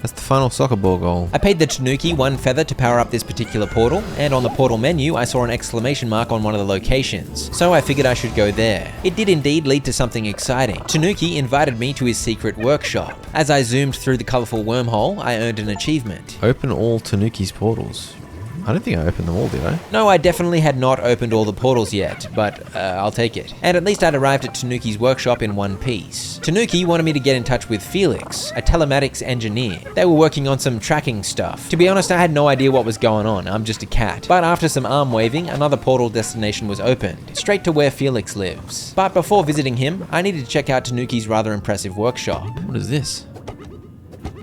That's the final soccer ball goal. I paid the Tanuki 1 feather to power up this particular portal, and on the portal menu I saw an exclamation mark on one of the locations, so I figured I should go there. It did indeed lead to something exciting. Tanuki invited me to his secret workshop. As I zoomed through the colourful wormhole, I earned an achievement. Open all Tanuki's portals. I don't think I opened them all, did I? No, I definitely had not opened all the portals yet, but I'll take it. And at least I'd arrived at Tanuki's workshop in one piece. Tanuki wanted me to get in touch with Felix, a telematics engineer. They were working on some tracking stuff. To be honest, I had no idea what was going on, I'm just a cat. But after some arm waving, another portal destination was opened, straight to where Felix lives. But before visiting him, I needed to check out Tanuki's rather impressive workshop. What is this?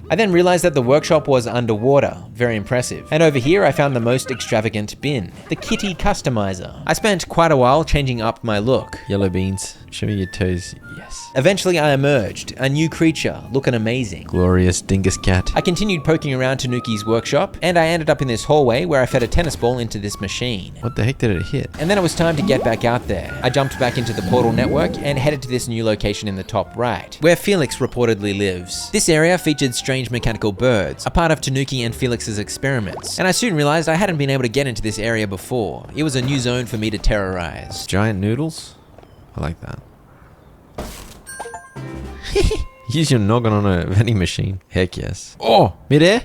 I then realized that the workshop was underwater, very impressive. And over here I found the most extravagant bin, the kitty customizer. I spent quite a while changing up my look. Yellow beans. Show me your toes. Yes. Eventually I emerged, a new creature, looking amazing. Glorious dingus cat. I continued poking around Tanuki's workshop, and I ended up in this hallway where I fed a tennis ball into this machine. What the heck did it hit? And then it was time to get back out there. I jumped back into the portal network and headed to this new location in the top right, where Felix reportedly lives. This area featured strange mechanical birds, a part of Tanuki and Felix's experiments. And I soon realized I hadn't been able to get into this area before. It was a new zone for me to terrorize. Giant noodles? I like that. Use your noggin on a vending machine. Heck yes. Oh, midair?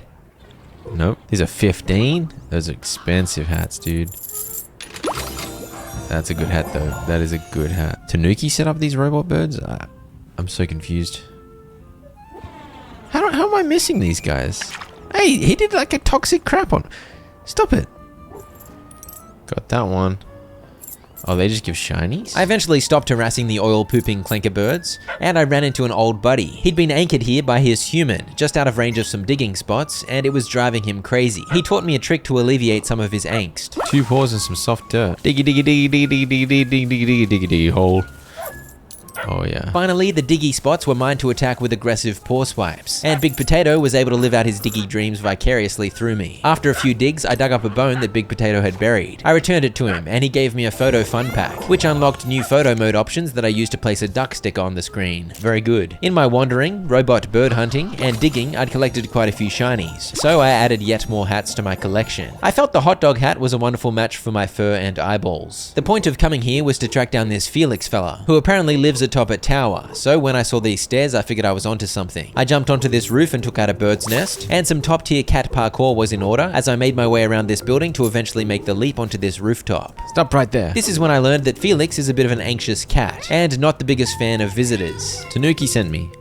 Nope. These are 15. Those are expensive hats, dude. That's a good hat, though. That is a good hat. Tanuki set up these robot birds? I'm so confused. How am I missing these guys? Hey, he did like a toxic crap on. Stop it. Got that one. Oh, they just give shinies? I eventually stopped harassing the oil-pooping clanker birds, and I ran into an old buddy. He'd been anchored here by his human, just out of range of some digging spots, and it was driving him crazy. He taught me a trick to alleviate some of his angst. 2 paws and some soft dirt. Diggy diggy diggy diggy diggy diggy diggy diggy diggy diggy hole. Oh yeah. Finally, the diggy spots were mine to attack with aggressive paw swipes, and Big Potato was able to live out his diggy dreams vicariously through me. After a few digs, I dug up a bone that Big Potato had buried. I returned it to him, and he gave me a photo fun pack, which unlocked new photo mode options that I used to place a duck sticker on the screen. Very good. In my wandering, robot bird hunting, and digging, I'd collected quite a few shinies, so I added yet more hats to my collection. I felt the hot dog hat was a wonderful match for my fur and eyeballs. The point of coming here was to track down this Felix fella, who apparently lives atop a tower, so when I saw these stairs I figured I was onto something. I jumped onto this roof and took out a bird's nest, and some top tier cat parkour was in order as I made my way around this building to eventually make the leap onto this rooftop. Stop right there. This is when I learned that Felix is a bit of an anxious cat, and not the biggest fan of visitors. Tanuki sent me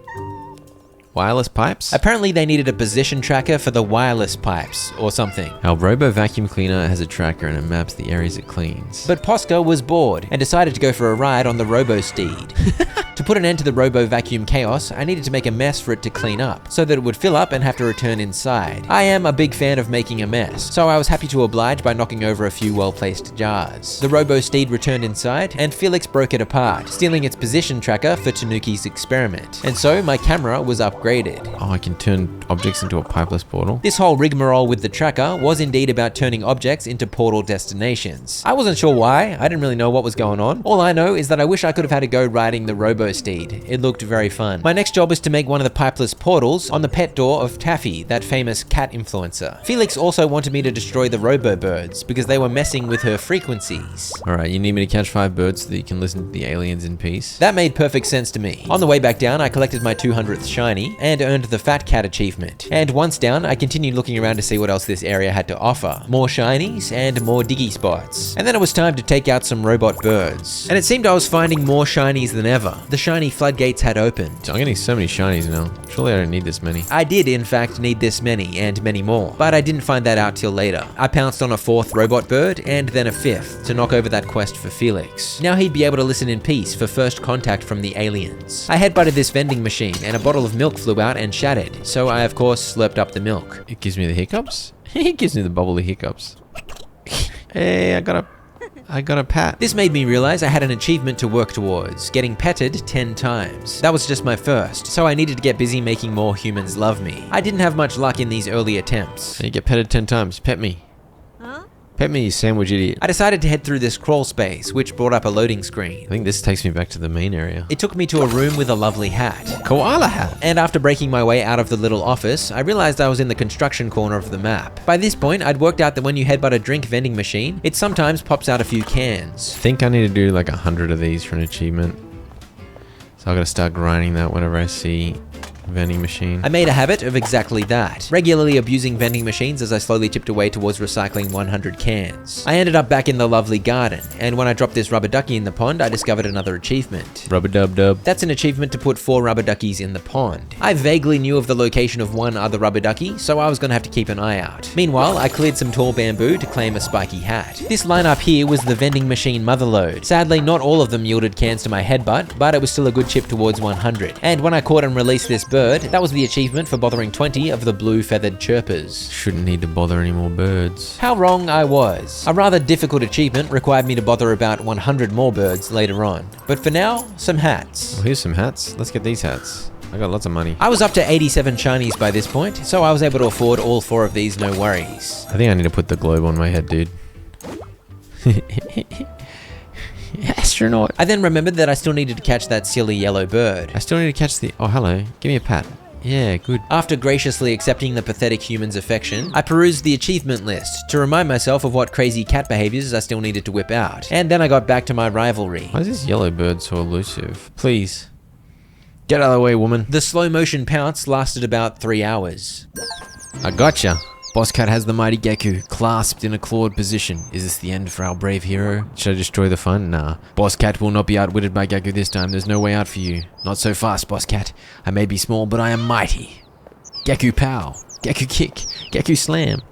wireless pipes? Apparently they needed a position tracker for the wireless pipes, or something. Our Robo Vacuum Cleaner has a tracker and it maps the areas it cleans. But Posca was bored and decided to go for a ride on the Robo Steed. To put an end to the Robo Vacuum chaos, I needed to make a mess for it to clean up, so that it would fill up and have to return inside. I am a big fan of making a mess, so I was happy to oblige by knocking over a few well-placed jars. The Robo Steed returned inside, and Felix broke it apart, stealing its position tracker for Tanuki's experiment. And so my camera was upgraded. Oh, I can turn objects into a pipeless portal? This whole rigmarole with the tracker was indeed about turning objects into portal destinations. I wasn't sure why, I didn't really know what was going on. All I know is that I wish I could have had a go riding the Robo Steed. It looked very fun. My next job was to make one of the pipeless portals on the pet door of Taffy, that famous cat influencer. Felix also wanted me to destroy the Robo Birds because they were messing with her frequencies. Alright, you need me to catch 5 birds so that you can listen to the aliens in peace? That made perfect sense to me. On the way back down, I collected my 200th shiny and earned the Fat Cat achievement. And once down, I continued looking around to see what else this area had to offer. More shinies and more diggy spots. And then it was time to take out some robot birds. And it seemed I was finding more shinies than ever. The shiny floodgates had opened. I'm getting so many shinies now. Surely I don't need this many. I did in fact need this many and many more, but I didn't find that out till later. I pounced on a 4th robot bird and then a 5th to knock over that quest for Felix. Now he'd be able to listen in peace for first contact from the aliens. I headbutted this vending machine and a bottle of milk flew out and shattered, so I of course slurped up the milk. It gives me the hiccups? It gives me the bubbly hiccups. Hey, I got a pat. This made me realize I had an achievement to work towards, getting petted 10 times. That was just my first, so I needed to get busy making more humans love me. I didn't have much luck in these early attempts. You get petted 10 times. Pet me. Pet me, you sandwich idiot. I decided to head through this crawl space, which brought up a loading screen. I think this takes me back to the main area. It took me to a room with a lovely hat. Koala hat. And after breaking my way out of the little office, I realized I was in the construction corner of the map. By this point, I'd worked out that when you headbutt a drink vending machine, it sometimes pops out a few cans. I think I need to do like 100 of these for an achievement. So I gotta start grinding that whenever I see Vending machine. I made a habit of exactly that, regularly abusing vending machines as I slowly tipped away towards recycling 100 cans. I ended up back in the lovely garden, and when I dropped this rubber ducky in the pond, I discovered another achievement. Rubber dub dub. That's an achievement to put 4 rubber duckies in the pond. I vaguely knew of the location of one other rubber ducky, so I was gonna have to keep an eye out. Meanwhile, I cleared some tall bamboo to claim a spiky hat. This lineup here was the vending machine motherlode. Sadly, not all of them yielded cans to my headbutt, but it was still a good chip towards 100. And when I caught and released this bird, that was the achievement for bothering 20 of the blue feathered chirpers. Shouldn't need to bother any more birds. How wrong I was. A rather difficult achievement required me to bother about 100 more birds later on. But for now, some hats. Well, here's some hats. Let's get these hats. I got lots of money. I was up to 87 shinies by this point, so I was able to afford all 4 of these, no worries. I think I need to put the globe on my head, dude. Astronaut. I then remembered that I still needed to catch that silly yellow bird. I still need to catch the... Oh, hello. Give me a pat. Yeah, good. After graciously accepting the pathetic human's affection, I perused the achievement list to remind myself of what crazy cat behaviors I still needed to whip out. And then I got back to my rivalry. Why is this yellow bird so elusive? Please. Get out of the way, woman. The slow motion pounce lasted about 3 hours. I gotcha. Boss Cat has the mighty Geku clasped in a clawed position. Is this the end for our brave hero? Should I destroy the fun? Nah. Boss Cat will not be outwitted by Geku this time. There's no way out for you. Not so fast, Boss Cat. I may be small, but I am mighty. Geku Pow. Geku Kick. Geku Slam.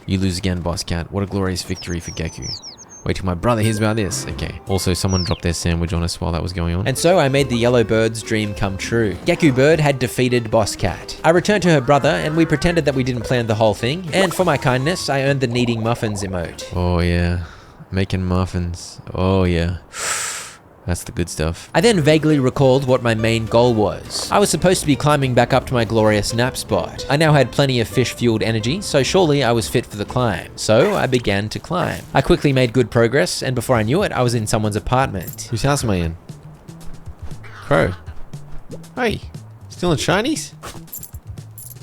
You lose again, Boss Cat. What a glorious victory for Geku. Wait till my brother hears about this. Okay. Also, someone dropped their sandwich on us while that was going on. And so I made the yellow bird's dream come true. Geku Bird had defeated Boss Cat. I returned to her brother and we pretended that we didn't plan the whole thing. And for my kindness, I earned the kneading muffins emote. Oh yeah. Making muffins. Oh yeah. That's the good stuff. I then vaguely recalled what my main goal was. I was supposed to be climbing back up to my glorious nap spot. I now had plenty of fish-fueled energy, so surely I was fit for the climb. So I began to climb. I quickly made good progress, and before I knew it, I was in someone's apartment. Whose house am I in? Crow. Hey, still in shinies?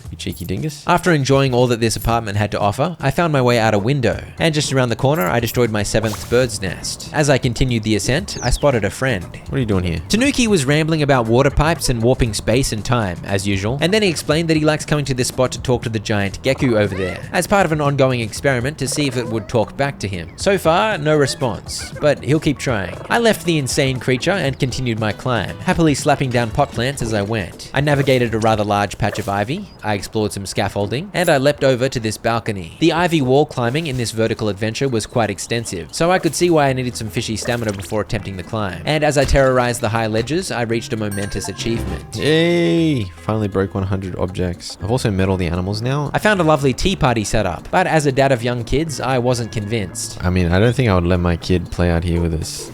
You cheeky dingus. After enjoying all that this apartment had to offer, I found my way out a window, and just around the corner, I destroyed my 7th bird's nest. As I continued the ascent, I spotted a friend. What are you doing here? Tanuki was rambling about water pipes and warping space and time, as usual, and then he explained that he likes coming to this spot to talk to the giant Geku over there, as part of an ongoing experiment to see if it would talk back to him. So far, no response, but he'll keep trying. I left the insane creature and continued my climb, happily slapping down pot plants as I went. I navigated a rather large patch of ivy, I explored some scaffolding, and I leapt over to this balcony. The ivy wall climbing in this vertical adventure was quite extensive, so I could see why I needed some fishy stamina before attempting the climb. And as I terrorized the high ledges, I reached a momentous achievement. Yay! Finally broke 100 objects. I've also met all the animals now. I found a lovely tea party set up, but as a dad of young kids, I wasn't convinced. I mean, I don't think I would let my kid play out here with us.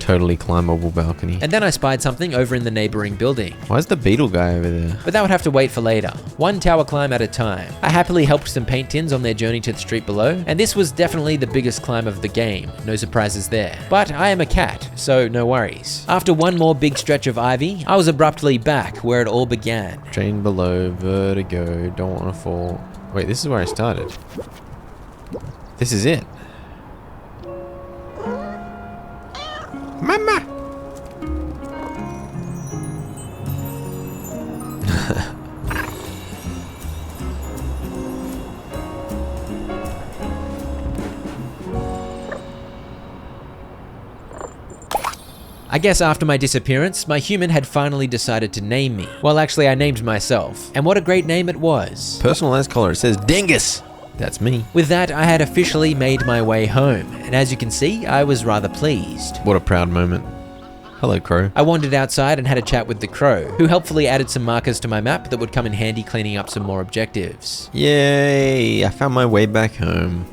Totally climbable balcony. And then I spied something over in the neighboring building. Why is the beetle guy over there? But that would have to wait for later. One tower climb at a time. I happily helped some paint tins on their journey to the street below, and this was definitely the biggest climb of the game. No surprises there. But I am a cat, so no worries. After one more big stretch of ivy, I was abruptly back where it all began. Train below, vertigo, don't want to fall. Wait, this is where I started. This is it. Mama! I guess after my disappearance, my human had finally decided to name me. Well, actually, I named myself. And what a great name it was. Personalized color, it says Dingus! That's me. With that, I had officially made my way home, and as you can see, I was rather pleased. What a proud moment. Hello, Crow. I wandered outside and had a chat with the Crow, who helpfully added some markers to my map that would come in handy cleaning up some more objectives. Yay! I found my way back home.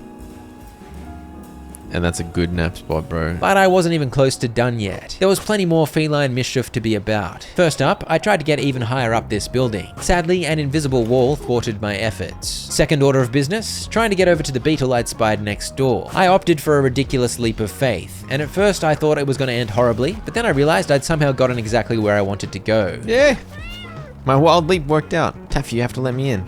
And that's a good nap spot, bro. But I wasn't even close to done yet. There was plenty more feline mischief to be about. First up, I tried to get even higher up this building. Sadly, an invisible wall thwarted my efforts. Second order of business, trying to get over to the beetle I'd spied next door. I opted for a ridiculous leap of faith, and at first I thought it was going to end horribly, but then I realized I'd somehow gotten exactly where I wanted to go. Yeah! My wild leap worked out. Taffy, you have to let me in.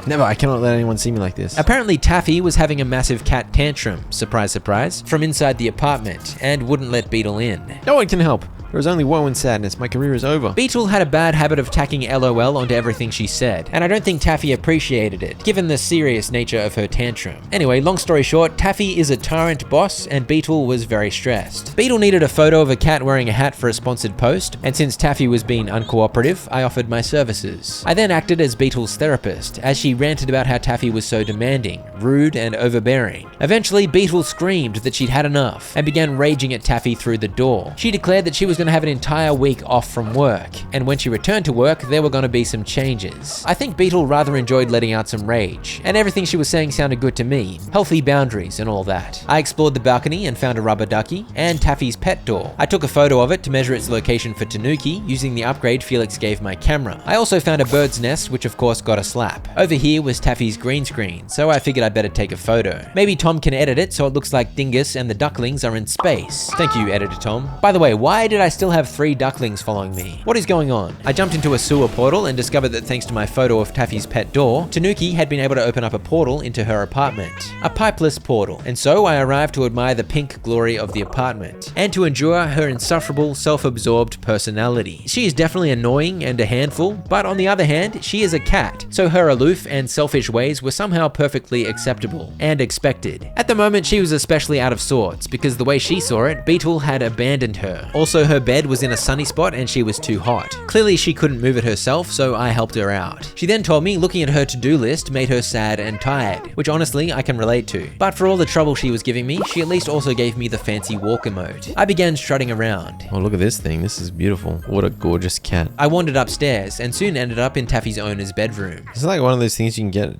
Never, I cannot let anyone see me like this. Apparently Taffy was having a massive cat tantrum, surprise surprise, from inside the apartment, and wouldn't let Beetle in. No one can help. There is only woe and sadness. My career is over. Beetle had a bad habit of tacking LOL onto everything she said, and I don't think Taffy appreciated it, given the serious nature of her tantrum. Anyway, long story short, Taffy is a tyrant boss, and Beetle was very stressed. Beetle needed a photo of a cat wearing a hat for a sponsored post, and since Taffy was being uncooperative, I offered my services. I then acted as Beetle's therapist, as she ranted about how Taffy was so demanding, rude, and overbearing. Eventually, Beetle screamed that she'd had enough, and began raging at Taffy through the door. She declared that she was going to have an entire week off from work, and when she returned to work, there were going to be some changes. I think Beetle rather enjoyed letting out some rage, and everything she was saying sounded good to me, healthy boundaries and all that. I explored the balcony and found a rubber ducky, and Taffy's pet door. I took a photo of it to measure its location for Tanuki, using the upgrade Felix gave my camera. I also found a bird's nest, which of course got a slap. Over here was Taffy's green screen, so I figured I'd better take a photo. Maybe Tom can edit it so it looks like Dingus and the ducklings are in space. Thank you, editor Tom. By the way, why did I still have 3 ducklings following me? What is going on? I jumped into a sewer portal and discovered that thanks to my photo of Taffy's pet door, Tanuki had been able to open up a portal into her apartment. A pipeless portal, and so I arrived to admire the pink glory of the apartment, and to endure her insufferable, self-absorbed personality. She is definitely annoying and a handful, but on the other hand, she is a cat, so her aloof and selfish ways were somehow perfectly acceptable and expected. At the moment, she was especially out of sorts, because the way she saw it, Beetle had abandoned her. Also, her bed was in a sunny spot and she was too hot. Clearly, she couldn't move it herself, so I helped her out. She then told me looking at her to-do list made her sad and tired, which honestly, I can relate to. But for all the trouble she was giving me, she at least also gave me the fancy walk emote. I began strutting around. Oh, look at this thing. This is beautiful. What a gorgeous cat. I wandered upstairs and soon ended up in Taffy's owner's bedroom. It's like one of those things you can get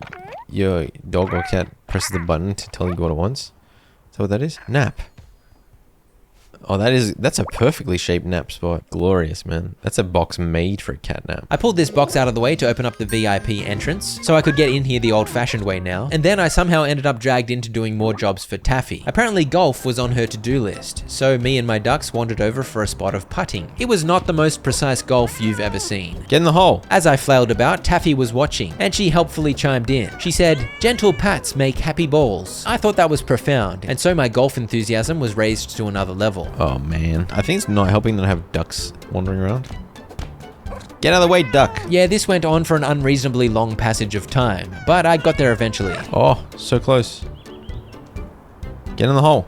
your dog or cat presses the button to tell you what it wants. Is that what that is? Nap. Oh, that's a perfectly shaped nap spot. Glorious, man. That's a box made for a cat nap. I pulled this box out of the way to open up the VIP entrance, so I could get in here the old-fashioned way now, and then I somehow ended up dragged into doing more jobs for Taffy. Apparently golf was on her to-do list, so me and my ducks wandered over for a spot of putting. It was not the most precise golf you've ever seen. Get in the hole. As I flailed about, Taffy was watching, and she helpfully chimed in. She said, "Gentle pats make happy balls." I thought that was profound, and so my golf enthusiasm was raised to another level. Oh man, I think it's not helping that I have ducks wandering around. Get out of the way, duck. Yeah, this went on for an unreasonably long passage of time, but I got there eventually. Oh, so close. Get in the hole.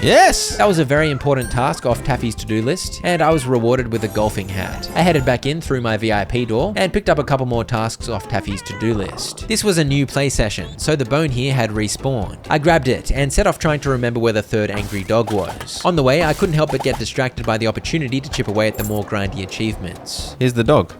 Yes! That was a very important task off Taffy's to-do list, and I was rewarded with a golfing hat. I headed back in through my VIP door and picked up a couple more tasks off Taffy's to-do list. This was a new play session, so the bone here had respawned. I grabbed it and set off trying to remember where the third angry dog was. On the way, I couldn't help but get distracted by the opportunity to chip away at the more grindy achievements. Here's the dog.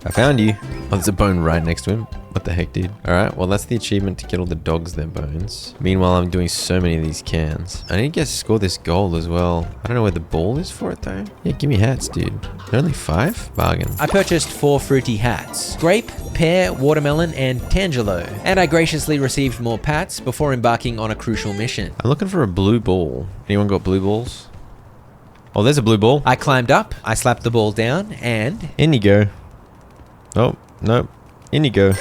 I found you. Oh, there's a bone right next to him. What the heck, dude? Alright, well that's the achievement to get all the dogs their bones. Meanwhile, I'm doing so many of these cans. I need to score this gold as well. I don't know where the ball is for it though. Yeah, give me hats, dude. Only 5? Bargain. I purchased 4 fruity hats. Grape, pear, watermelon, and tangelo. And I graciously received more pats before embarking on a crucial mission. I'm looking for a blue ball. Anyone got blue balls? Oh, there's a blue ball. I climbed up, I slapped the ball down, and... in you go. Oh, nope. In you go.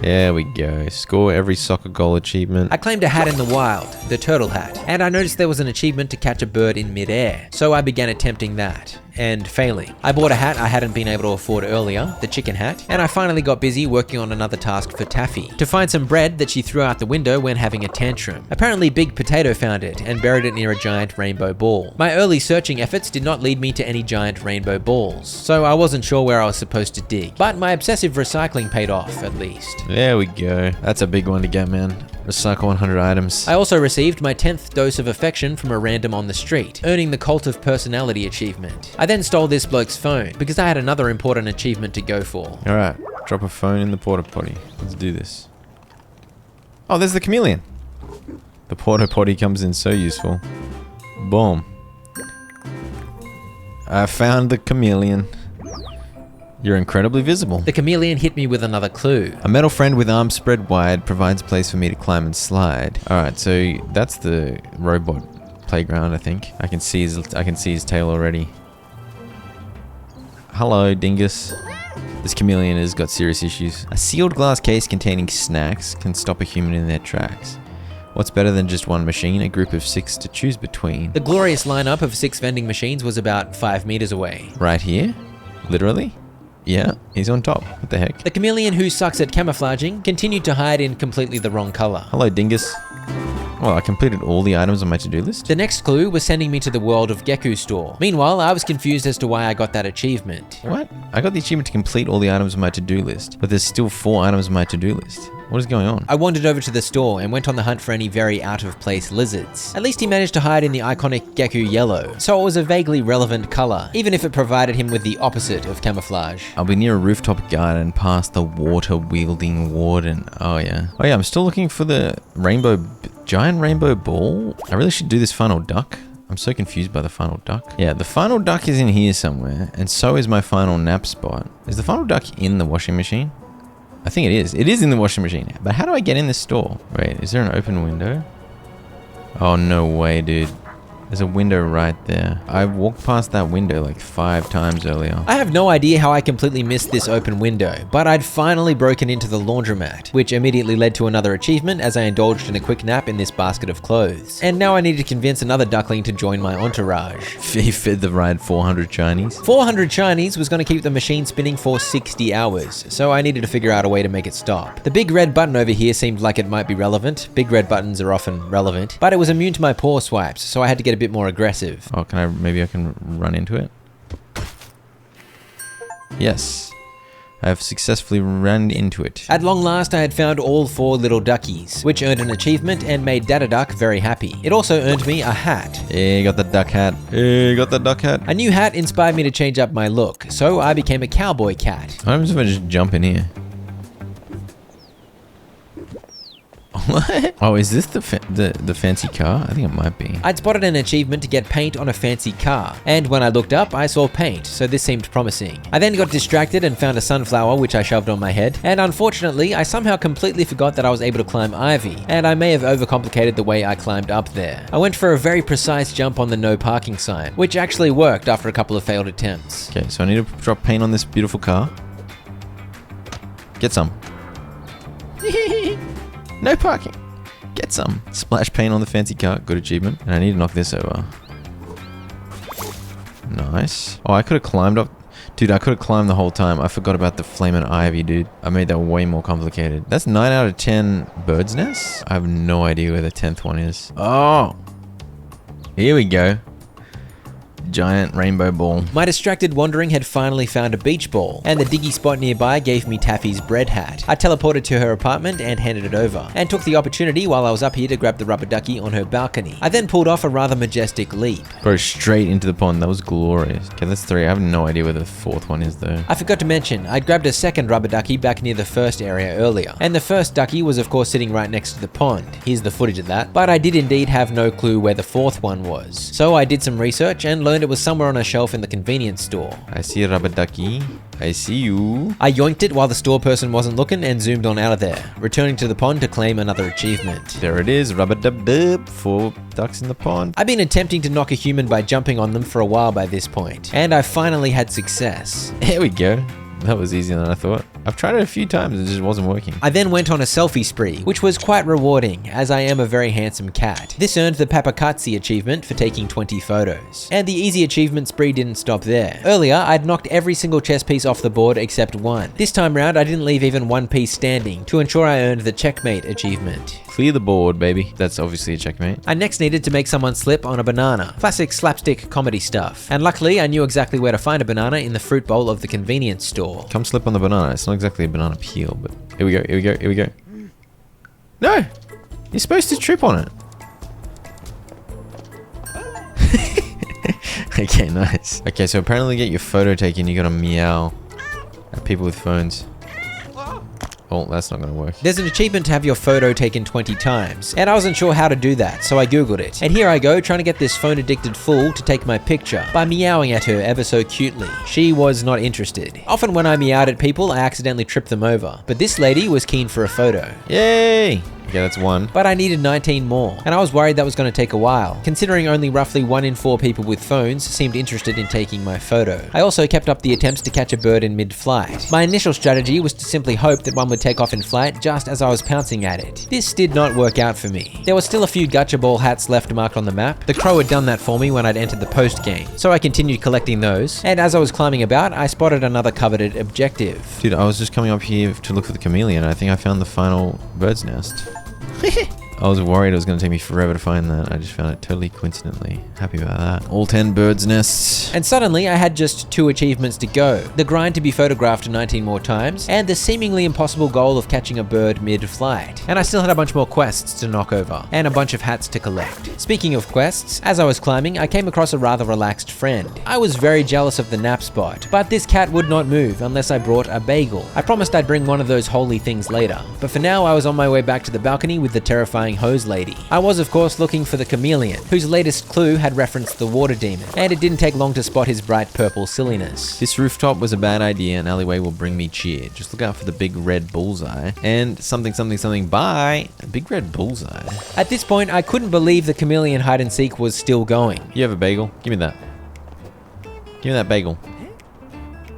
There we go. Score every soccer goal achievement. I claimed a hat in the wild, the turtle hat, and I noticed there was an achievement to catch a bird in midair, so I began attempting that, and failing. I bought a hat I hadn't been able to afford earlier, the chicken hat, and I finally got busy working on another task for Taffy, to find some bread that she threw out the window when having a tantrum. Apparently Big Potato found it and buried it near a giant rainbow ball. My early searching efforts did not lead me to any giant rainbow balls, so I wasn't sure where I was supposed to dig, but my obsessive recycling paid off, at least. There we go. That's a big one to get, man. Recycle 100 items. I also received my 10th dose of affection from a random on the street, earning the Cult of Personality achievement. I then stole this bloke's phone, because I had another important achievement to go for. Alright, drop a phone in the porta potty. Let's do this. Oh, there's the chameleon. The porta potty comes in so useful. Boom. I found the chameleon. You're incredibly visible. The chameleon hit me with another clue. A metal friend with arms spread wide provides a place for me to climb and slide. Alright, so that's the robot playground, I think. I can see his tail already. Hello, dingus. This chameleon has got serious issues. A sealed glass case containing snacks can stop a human in their tracks. What's better than just one machine? A group of 6 to choose between. The glorious lineup of 6 vending machines was about 5 meters away. Right here? Literally? Yeah, he's on top. What the heck? The chameleon who sucks at camouflaging continued to hide in completely the wrong color. Hello, dingus. Well, I completed all the items on my to-do list. The next clue was sending me to the World of Geku store. Meanwhile, I was confused as to why I got that achievement. What? I got the achievement to complete all the items on my to-do list, but there's still 4 items on my to-do list. What is going on? I wandered over to the store and went on the hunt for any very out-of-place lizards. At least he managed to hide in the iconic Geku yellow, so it was a vaguely relevant color, even if it provided him with the opposite of camouflage. I'll be near a rooftop garden past the water-wielding warden. Oh yeah, I'm still looking for the giant rainbow ball. I really should do this final duck. I'm so confused by the final duck. Yeah, the final duck is in here somewhere, and so is my final nap spot. Is the final duck in the washing machine? I think it is. It is in the washing machine. But how do I get in this store? Wait, is there an open window? Oh, no way, dude. There's a window right there. I walked past that window like 5 times earlier. I have no idea how I completely missed this open window, but I'd finally broken into the laundromat, which immediately led to another achievement as I indulged in a quick nap in this basket of clothes. And now I need to convince another duckling to join my entourage. He fed the ride 400 Chinese. 400 Chinese was going to keep the machine spinning for 60 hours, so I needed to figure out a way to make it stop. The big red button over here seemed like it might be relevant. Big red buttons are often relevant, but it was immune to my paw swipes, so I had to get a bit more aggressive. Oh, maybe I can run into it? Yes. I have successfully run into it. At long last, I had found all 4 little duckies, which earned an achievement and made Dada Duck very happy. It also earned me a hat. Hey, got the duck hat. Hey, got the duck hat. A new hat inspired me to change up my look, so I became a cowboy cat. What happens if I just jump in here? What? Oh, is this the fancy car? I think it might be. I'd spotted an achievement to get paint on a fancy car, and when I looked up, I saw paint, so this seemed promising. I then got distracted and found a sunflower which I shoved on my head, and unfortunately, I somehow completely forgot that I was able to climb ivy, and I may have overcomplicated the way I climbed up there. I went for a very precise jump on the no parking sign, which actually worked after a couple of failed attempts. Okay, so I need to drop paint on this beautiful car. Get some. No parking. Get some. Splash paint on the fancy car. Good achievement. And I need to knock this over. Nice. Oh, I could have climbed up. Dude, I could have climbed the whole time. I forgot about the flaming ivy, dude. I made that way more complicated. That's 9 out of 10 bird's nests? I have no idea where the 10th one is. Oh. Here we go. Giant rainbow ball. My distracted wandering had finally found a beach ball, and the diggy spot nearby gave me Taffy's bread hat. I teleported to her apartment and handed it over, and took the opportunity while I was up here to grab the rubber ducky on her balcony. I then pulled off a rather majestic leap. Go straight into the pond. That was glorious. Okay, that's 3. I have no idea where the 4th one is though. I forgot to mention, I'd grabbed a second rubber ducky back near the first area earlier, and the first ducky was of course sitting right next to the pond. Here's the footage of that, but I did indeed have no clue where the 4th one was. So I did some research and learned it was somewhere on a shelf in the convenience store. I see a rubber ducky. I see you. I yoinked it while the store person wasn't looking and zoomed on out of there, returning to the pond to claim another achievement. There it is, rubber dub 4 ducks in the pond. I've been attempting to knock a human by jumping on them for a while by this point, and I finally had success. There we go. That was easier than I thought. I've tried it a few times, it just wasn't working. I then went on a selfie spree, which was quite rewarding, as I am a very handsome cat. This earned the Papakatsi achievement for taking 20 photos. And the easy achievement spree didn't stop there. Earlier, I'd knocked every single chess piece off the board except one. This time round, I didn't leave even one piece standing to ensure I earned the checkmate achievement. Clear the board, baby. That's obviously a checkmate. I next needed to make someone slip on a banana. Classic slapstick comedy stuff. And luckily, I knew exactly where to find a banana in the fruit bowl of the convenience store. Come slip on the banana. It's not exactly a banana peel, but here we go, here we go, here we go. No! You're supposed to trip on it. Okay, nice. Okay, so apparently to get your photo taken, you gotta meow at people with phones. Oh, that's not gonna work. There's an achievement to have your photo taken 20 times, and I wasn't sure how to do that, so I googled it. And here I go, trying to get this phone-addicted fool to take my picture by meowing at her ever so cutely. She was not interested. Often when I meowed at people, I accidentally tripped them over, but this lady was keen for a photo. Yay! Okay, that's one. But I needed 19 more, and I was worried that was going to take a while, considering only roughly 1 in 4 people with phones seemed interested in taking my photo. I also kept up the attempts to catch a bird in mid-flight. My initial strategy was to simply hope that one would take off in flight just as I was pouncing at it. This did not work out for me. There were still a few gotcha ball hats left marked on the map. The crow had done that for me when I'd entered the post game, so I continued collecting those, and as I was climbing about, I spotted another coveted objective. Dude, I was just coming up here to look for the chameleon. I think I found the final bird's nest. I was worried it was going to take me forever to find that. I just found it totally coincidentally. Happy about that. All 10 birds' nests. And suddenly I had just 2 achievements to go. The grind to be photographed 19 more times, and the seemingly impossible goal of catching a bird mid-flight. And I still had a bunch more quests to knock over, and a bunch of hats to collect. Speaking of quests, as I was climbing, I came across a rather relaxed friend. I was very jealous of the nap spot, but this cat would not move unless I brought a bagel. I promised I'd bring one of those holy things later, but for now I was on my way back to the balcony with the terrifying hose lady. I was of course looking for the chameleon, whose latest clue had referenced the water demon, and it didn't take long to spot his bright purple silliness. This rooftop was a bad idea. An alleyway will bring me cheer. Just look out for the big red bullseye. And something, something, something, bye. A big red bullseye. At this point, I couldn't believe the chameleon hide and seek was still going. You have a bagel? Give me that. Give me that bagel.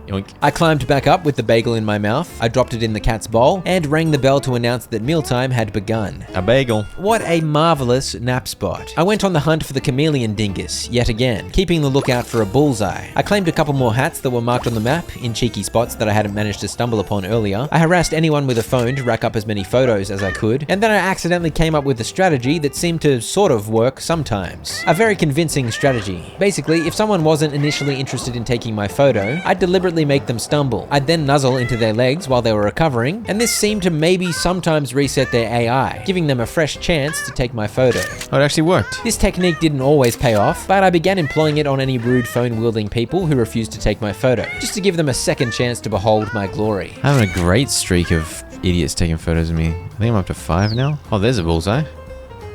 Yoink. I climbed back up with the bagel in my mouth, I dropped it in the cat's bowl, and rang the bell to announce that mealtime had begun. A bagel. What a marvelous nap spot. I went on the hunt for the chameleon dingus, yet again, keeping the lookout for a bullseye. I claimed a couple more hats that were marked on the map, in cheeky spots that I hadn't managed to stumble upon earlier. I harassed anyone with a phone to rack up as many photos as I could, and then I accidentally came up with a strategy that seemed to sort of work sometimes. A very convincing strategy. Basically, if someone wasn't initially interested in taking my photo, I'd deliberately make them stumble. I'd then nuzzle into their legs while they were recovering, and this seemed to maybe sometimes reset their AI, giving them a fresh chance to take my photo. Oh, it actually worked. This technique didn't always pay off, but I began employing it on any rude phone-wielding people who refused to take my photo, just to give them a second chance to behold my glory. I'm having a great streak of idiots taking photos of me. I think I'm up to 5 now. Oh, there's a bullseye.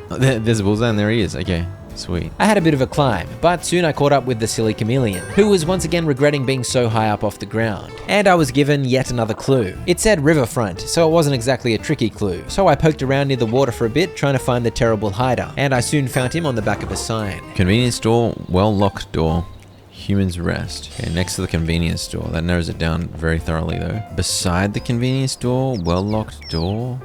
Oh, there's a bullseye and there he is. Okay. Sweet. I had a bit of a climb, but soon I caught up with the silly chameleon, who was once again regretting being so high up off the ground. And I was given yet another clue. It said riverfront, so it wasn't exactly a tricky clue. So I poked around near the water for a bit, trying to find the terrible hider, and I soon found him on the back of a sign. Convenience store, well-locked door. Humans rest. Okay, next to the convenience store. That narrows it down very thoroughly though. Beside the convenience store, well-locked door.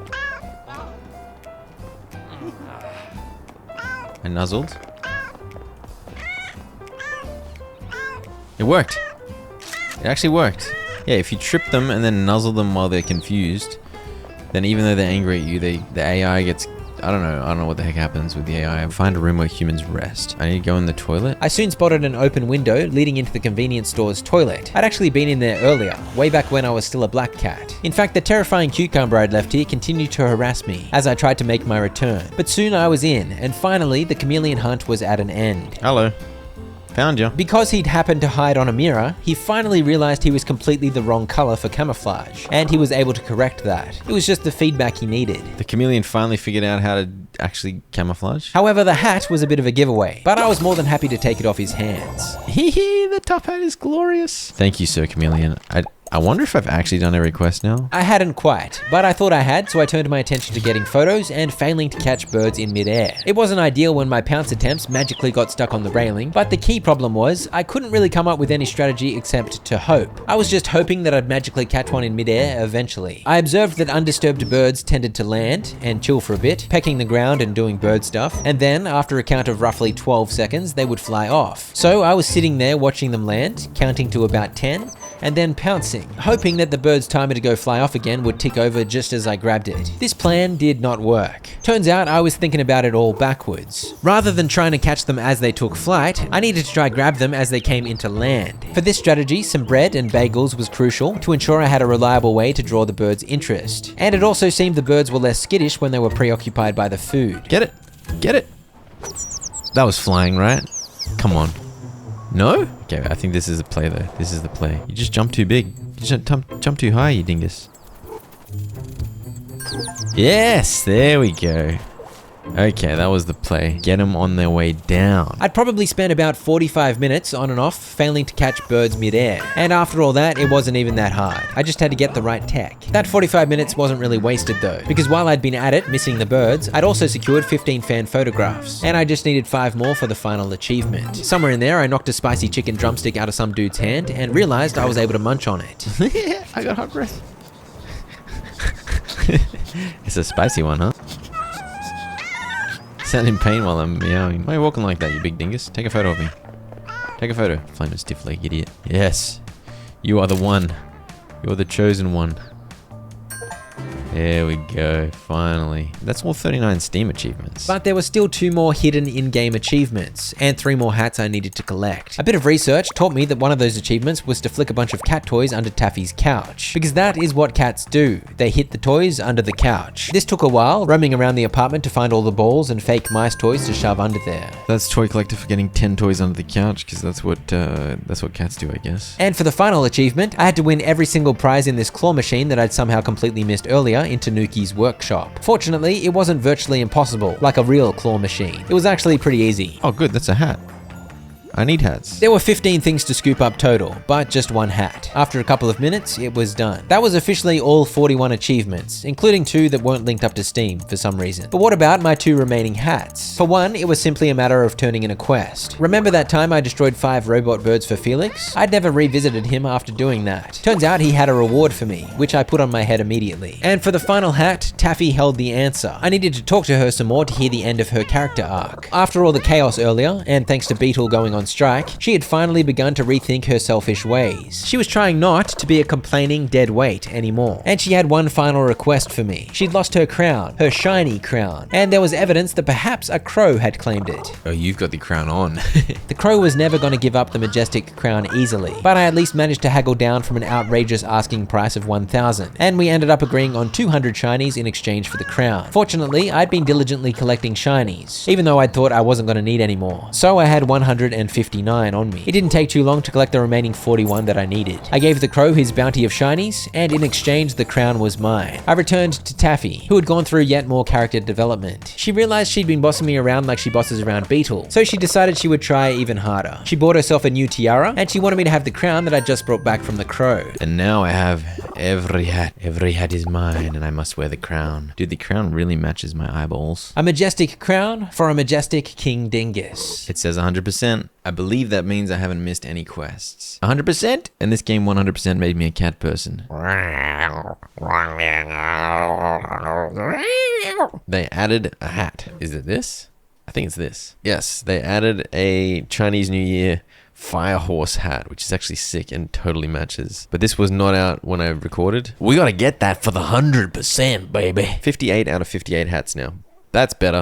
I nuzzled. It worked. It actually worked. Yeah, if you trip them and then nuzzle them while they're confused, then even though they're angry at you, the AI gets... I don't know what the heck happens with the AI. Find a room where humans rest. I need to go in the toilet. I soon spotted an open window leading into the convenience store's toilet. I'd actually been in there earlier, way back when I was still a black cat. In fact, the terrifying cucumber I'd left here continued to harass me as I tried to make my return. But soon I was in, and finally the chameleon hunt was at an end. Hello. Found you. Because he'd happened to hide on a mirror, he finally realized he was completely the wrong color for camouflage, and he was able to correct that. It was just the feedback he needed. The chameleon finally figured out how to actually camouflage. However, the hat was a bit of a giveaway, but I was more than happy to take it off his hands. Hee hee, the top hat is glorious. Thank you, Sir Chameleon. I wonder if I've actually done every quest now. I hadn't quite, but I thought I had, so I turned my attention to getting photos and failing to catch birds in midair. It wasn't ideal when my pounce attempts magically got stuck on the railing, but the key problem was I couldn't really come up with any strategy except to hope. I was just hoping that I'd magically catch one in midair eventually. I observed that undisturbed birds tended to land and chill for a bit, pecking the ground and doing bird stuff, and then after a count of roughly 12 seconds, they would fly off. So I was sitting there watching them land, counting to about 10, and then pouncing, hoping that the bird's timer to go fly off again would tick over just as I grabbed it. This plan did not work. Turns out I was thinking about it all backwards. Rather than trying to catch them as they took flight, I needed to try grab them as they came into land. For this strategy, some bread and bagels was crucial to ensure I had a reliable way to draw the bird's interest. And it also seemed the birds were less skittish when they were preoccupied by the food. Get it. Get it. That was flying, right? Come on. No? Okay, I think this is the play though. This is the play. You just jump too big. You just jump too high, you dingus. Yes, there we go. Okay, that was the play. Get them on their way down. I'd probably spent about 45 minutes on and off failing to catch birds mid-air. And after all that, it wasn't even that hard. I just had to get the right tech. That 45 minutes wasn't really wasted though, because while I'd been at it missing the birds, I'd also secured 15 fan photographs. And I just needed 5 more for the final achievement. Somewhere in there, I knocked a spicy chicken drumstick out of some dude's hand and realized I was able to munch on it. I got hot breath. It's a spicy one, huh? Sound in pain while I'm meowing. Why are you walking like that, you big dingus? Take a photo of me. Take a photo. Flaming stiff leg idiot. Yes. You are the one. You're the chosen one. There we go, finally. That's all 39 Steam achievements. But there were still 2 more hidden in-game achievements, and 3 more hats I needed to collect. A bit of research taught me that one of those achievements was to flick a bunch of cat toys under Taffy's couch. Because that is what cats do. They hit the toys under the couch. This took a while, roaming around the apartment to find all the balls and fake mice toys to shove under there. That's Toy Collector for getting 10 toys under the couch, because that's what cats do, I guess. And for the final achievement, I had to win every single prize in this claw machine that I'd somehow completely missed earlier in Tanuki's workshop. Fortunately, it wasn't virtually impossible, like a real claw machine. It was actually pretty easy. Oh good, that's a hat. I need hats. There were 15 things to scoop up total, but just 1 hat. After a couple of minutes, it was done. That was officially all 41 achievements, including 2 that weren't linked up to Steam for some reason. But what about my 2 remaining hats? For one, it was simply a matter of turning in a quest. Remember that time I destroyed 5 robot birds for Felix? I'd never revisited him after doing that. Turns out he had a reward for me, which I put on my head immediately. And for the final hat, Taffy held the answer. I needed to talk to her some more to hear the end of her character arc. After all the chaos earlier, and thanks to Beetle going on strike, she had finally begun to rethink her selfish ways. She was trying not to be a complaining dead weight anymore. And she had one final request for me. She'd lost her crown, her shiny crown, and there was evidence that perhaps a crow had claimed it. Oh, you've got the crown on. The crow was never going to give up the majestic crown easily, but I at least managed to haggle down from an outrageous asking price of 1,000, and we ended up agreeing on 200 shinies in exchange for the crown. Fortunately, I'd been diligently collecting shinies, even though I'd thought I wasn't going to need any more. So I had 159 on me. It didn't take too long to collect the remaining 41 that I needed. I gave the crow his bounty of shinies, and in exchange the crown was mine. I returned to Taffy, who had gone through yet more character development. She realized she'd been bossing me around like she bosses around Beetle, so she decided she would try even harder. She bought herself a new tiara, and she wanted me to have the crown that I just brought back from the crow. And now I have every hat. Every hat is mine, and I must wear the crown. Dude, the crown really matches my eyeballs. A majestic crown for a majestic King Dingus. It says 100%. I believe that means I haven't missed any quests. 100%? And this game 100% made me a cat person. They added a hat. Is it this? I think it's this. Yes, they added a Chinese New Year fire horse hat, which is actually sick and totally matches. But this was not out when I recorded. We gotta get that for the 100%, baby. 58 out of 58 hats now. That's better.